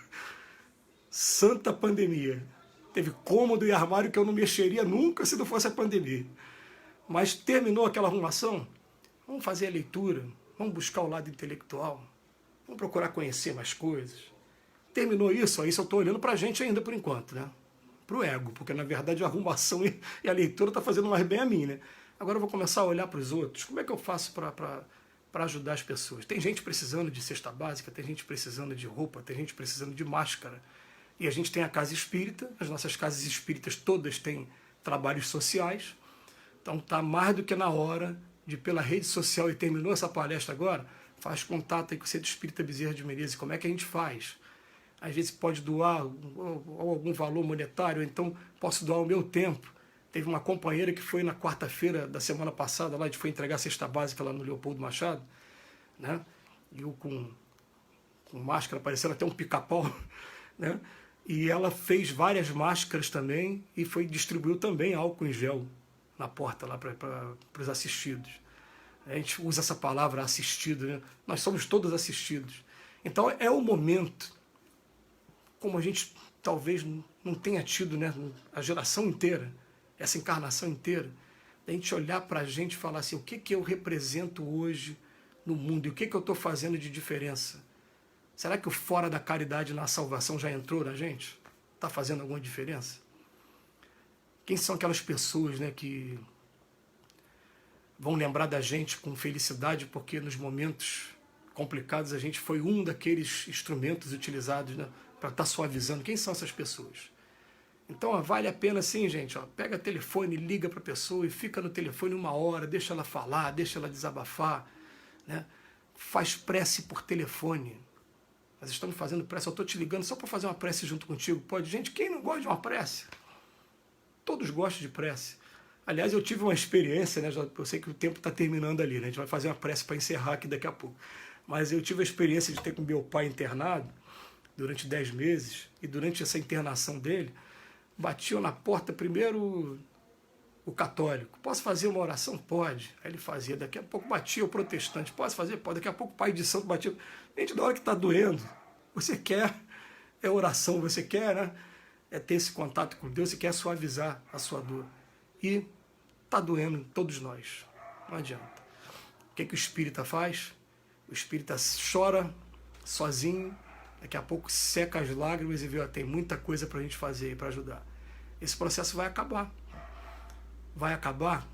Santa pandemia. Teve cômodo e armário que eu não mexeria nunca se não fosse a pandemia. Mas terminou aquela arrumação, vamos fazer a leitura, vamos buscar o lado intelectual, vamos procurar conhecer mais coisas. Terminou isso, isso eu estou olhando para a gente ainda por enquanto, né? Para o ego, porque na verdade a arrumação e a leitura está fazendo mais bem a mim, né? Agora eu vou começar a olhar para os outros. Como é que eu faço para ajudar as pessoas? Tem gente precisando de cesta básica, tem gente precisando de roupa, tem gente precisando de máscara. E a gente tem a casa espírita, as nossas casas espíritas todas têm trabalhos sociais. Então está mais do que na hora de, pela rede social, e terminou essa palestra agora, faz contato aí com o Centro Espírita Bezerra de Menezes. Como é que a gente faz? Às vezes pode doar algum valor monetário, ou então posso doar o meu tempo. Teve uma companheira que foi na quarta-feira da semana passada, lá a gente foi entregar a cesta básica lá no Leopoldo Machado, né? E eu com máscara, parecendo até um pica-pau, né? E ela fez várias máscaras também e distribuiu também álcool em gel na porta lá para os assistidos. A gente usa essa palavra assistido, né? Nós somos todos assistidos. Então é o momento, como a gente talvez não tenha tido, né, a geração inteira, essa encarnação inteira, a gente olhar para a gente e falar assim, o que, que eu represento hoje no mundo e o que, que eu estou fazendo de diferença? Será que o fora da caridade na salvação já entrou na gente? Está fazendo alguma diferença? Quem são aquelas pessoas, né, que vão lembrar da gente com felicidade porque nos momentos complicados a gente foi um daqueles instrumentos utilizados, né, para estar suavizando? Quem são essas pessoas? Então, ó, vale a pena sim, gente, ó, pega telefone, liga para a pessoa e fica no telefone 1 hora, deixa ela falar, deixa ela desabafar, né? Faz prece por telefone. Nós estamos fazendo prece, eu estou te ligando só para fazer uma prece junto contigo. Pode, gente, quem não gosta de uma prece? Todos gostam de prece. Aliás, eu tive uma experiência, né? Eu sei que o tempo está terminando ali, né? A gente vai fazer uma prece para encerrar aqui daqui a pouco. Mas eu tive a experiência de ter com meu pai internado durante 10 meses, e durante essa internação dele, batiam na porta primeiro o católico. Posso fazer uma oração? Pode. Aí ele fazia. Daqui a pouco batia o protestante. Posso fazer? Pode. Daqui a pouco o pai de santo batia. Gente, na hora que está doendo, você quer oração, você quer, né, ter esse contato com Deus, você quer suavizar a sua dor. E está doendo em todos nós. Não adianta. O que o espírita faz? O espírita chora sozinho, daqui a pouco seca as lágrimas e vê, ó, tem muita coisa para a gente fazer aí para ajudar. Esse processo vai acabar. Vai acabar.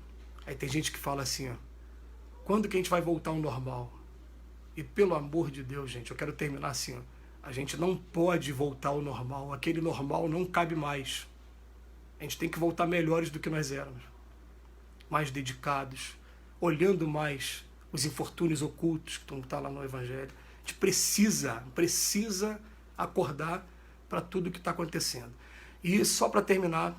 Aí tem gente que fala assim, ó, quando que a gente vai voltar ao normal? E pelo amor de Deus, gente, eu quero terminar assim, ó, a gente não pode voltar ao normal. Aquele normal não cabe mais. A gente tem que voltar melhores do que nós éramos. Mais dedicados, olhando mais os infortúnios ocultos que estão lá no Evangelho. A gente precisa acordar para tudo que está acontecendo. E só para terminar,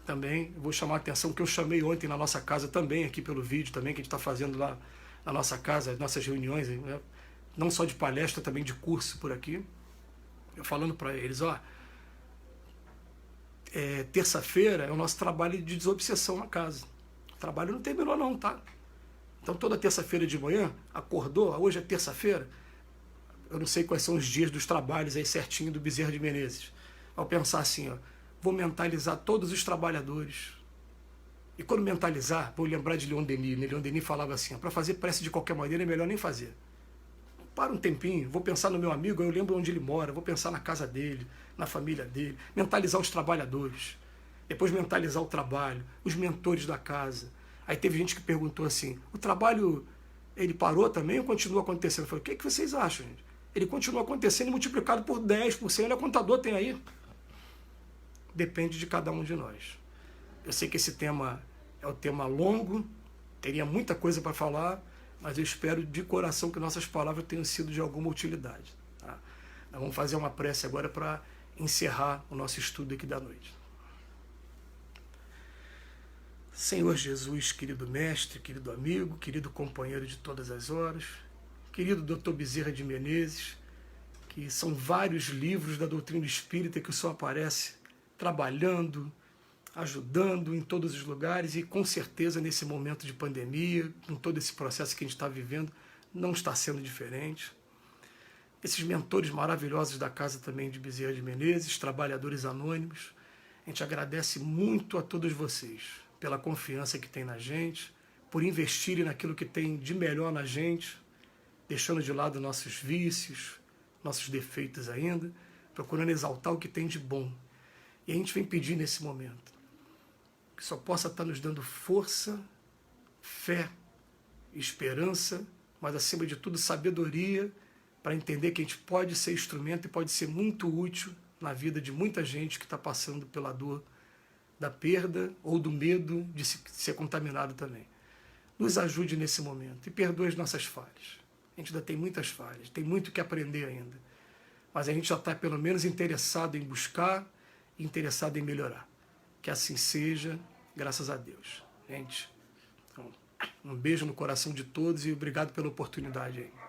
também, eu vou chamar a atenção que eu chamei ontem na nossa casa também, aqui pelo vídeo também, que a gente está fazendo lá na nossa casa, as nossas reuniões, né? Não só de palestra, também de curso por aqui. Eu falando para eles, ó, terça-feira é o nosso trabalho de desobsessão na casa. O trabalho não terminou não, tá? Então toda terça-feira de manhã, acordou, hoje é terça-feira, eu não sei quais são os dias dos trabalhos aí certinho do Bezerra de Menezes. Ao pensar assim, ó, vou mentalizar todos os trabalhadores. E quando mentalizar, vou lembrar de Leon Denis. Leon Denis falava assim, para fazer prece de qualquer maneira é melhor nem fazer. Para um tempinho, vou pensar no meu amigo, eu lembro onde ele mora, vou pensar na casa dele, na família dele, mentalizar os trabalhadores, depois mentalizar o trabalho, os mentores da casa. Aí teve gente que perguntou assim, o trabalho, ele parou também ou continua acontecendo? Eu falei, o que vocês acham, gente? Ele continua acontecendo e multiplicado por 10, por 100, olha o contador tem aí. Depende de cada um de nós. Eu sei que esse tema é um tema longo, teria muita coisa para falar, mas eu espero de coração que nossas palavras tenham sido de alguma utilidade. Tá? Nós vamos fazer uma prece agora para encerrar o nosso estudo aqui da noite. Senhor Jesus, querido mestre, querido amigo, querido companheiro de todas as horas, querido Dr. Bezerra de Menezes, que são vários livros da doutrina espírita que o senhor aparece trabalhando, ajudando em todos os lugares e com certeza nesse momento de pandemia, com todo esse processo que a gente está vivendo, não está sendo diferente. Esses mentores maravilhosos da casa também de Bezerra de Menezes, trabalhadores anônimos, a gente agradece muito a todos vocês pela confiança que tem na gente, por investirem naquilo que tem de melhor na gente, deixando de lado nossos vícios, nossos defeitos ainda, procurando exaltar o que tem de bom. E a gente vem pedir nesse momento que só possa estar nos dando força, fé, esperança, mas acima de tudo sabedoria, para entender que a gente pode ser instrumento e pode ser muito útil na vida de muita gente que está passando pela dor da perda ou do medo de ser contaminado também. Nos ajude nesse momento e perdoe as nossas falhas. A gente ainda tem muitas falhas, tem muito que aprender ainda. Mas a gente já está pelo menos interessado em buscar e interessado em melhorar. Que assim seja, graças a Deus. Gente, um beijo no coração de todos e obrigado pela oportunidade aí.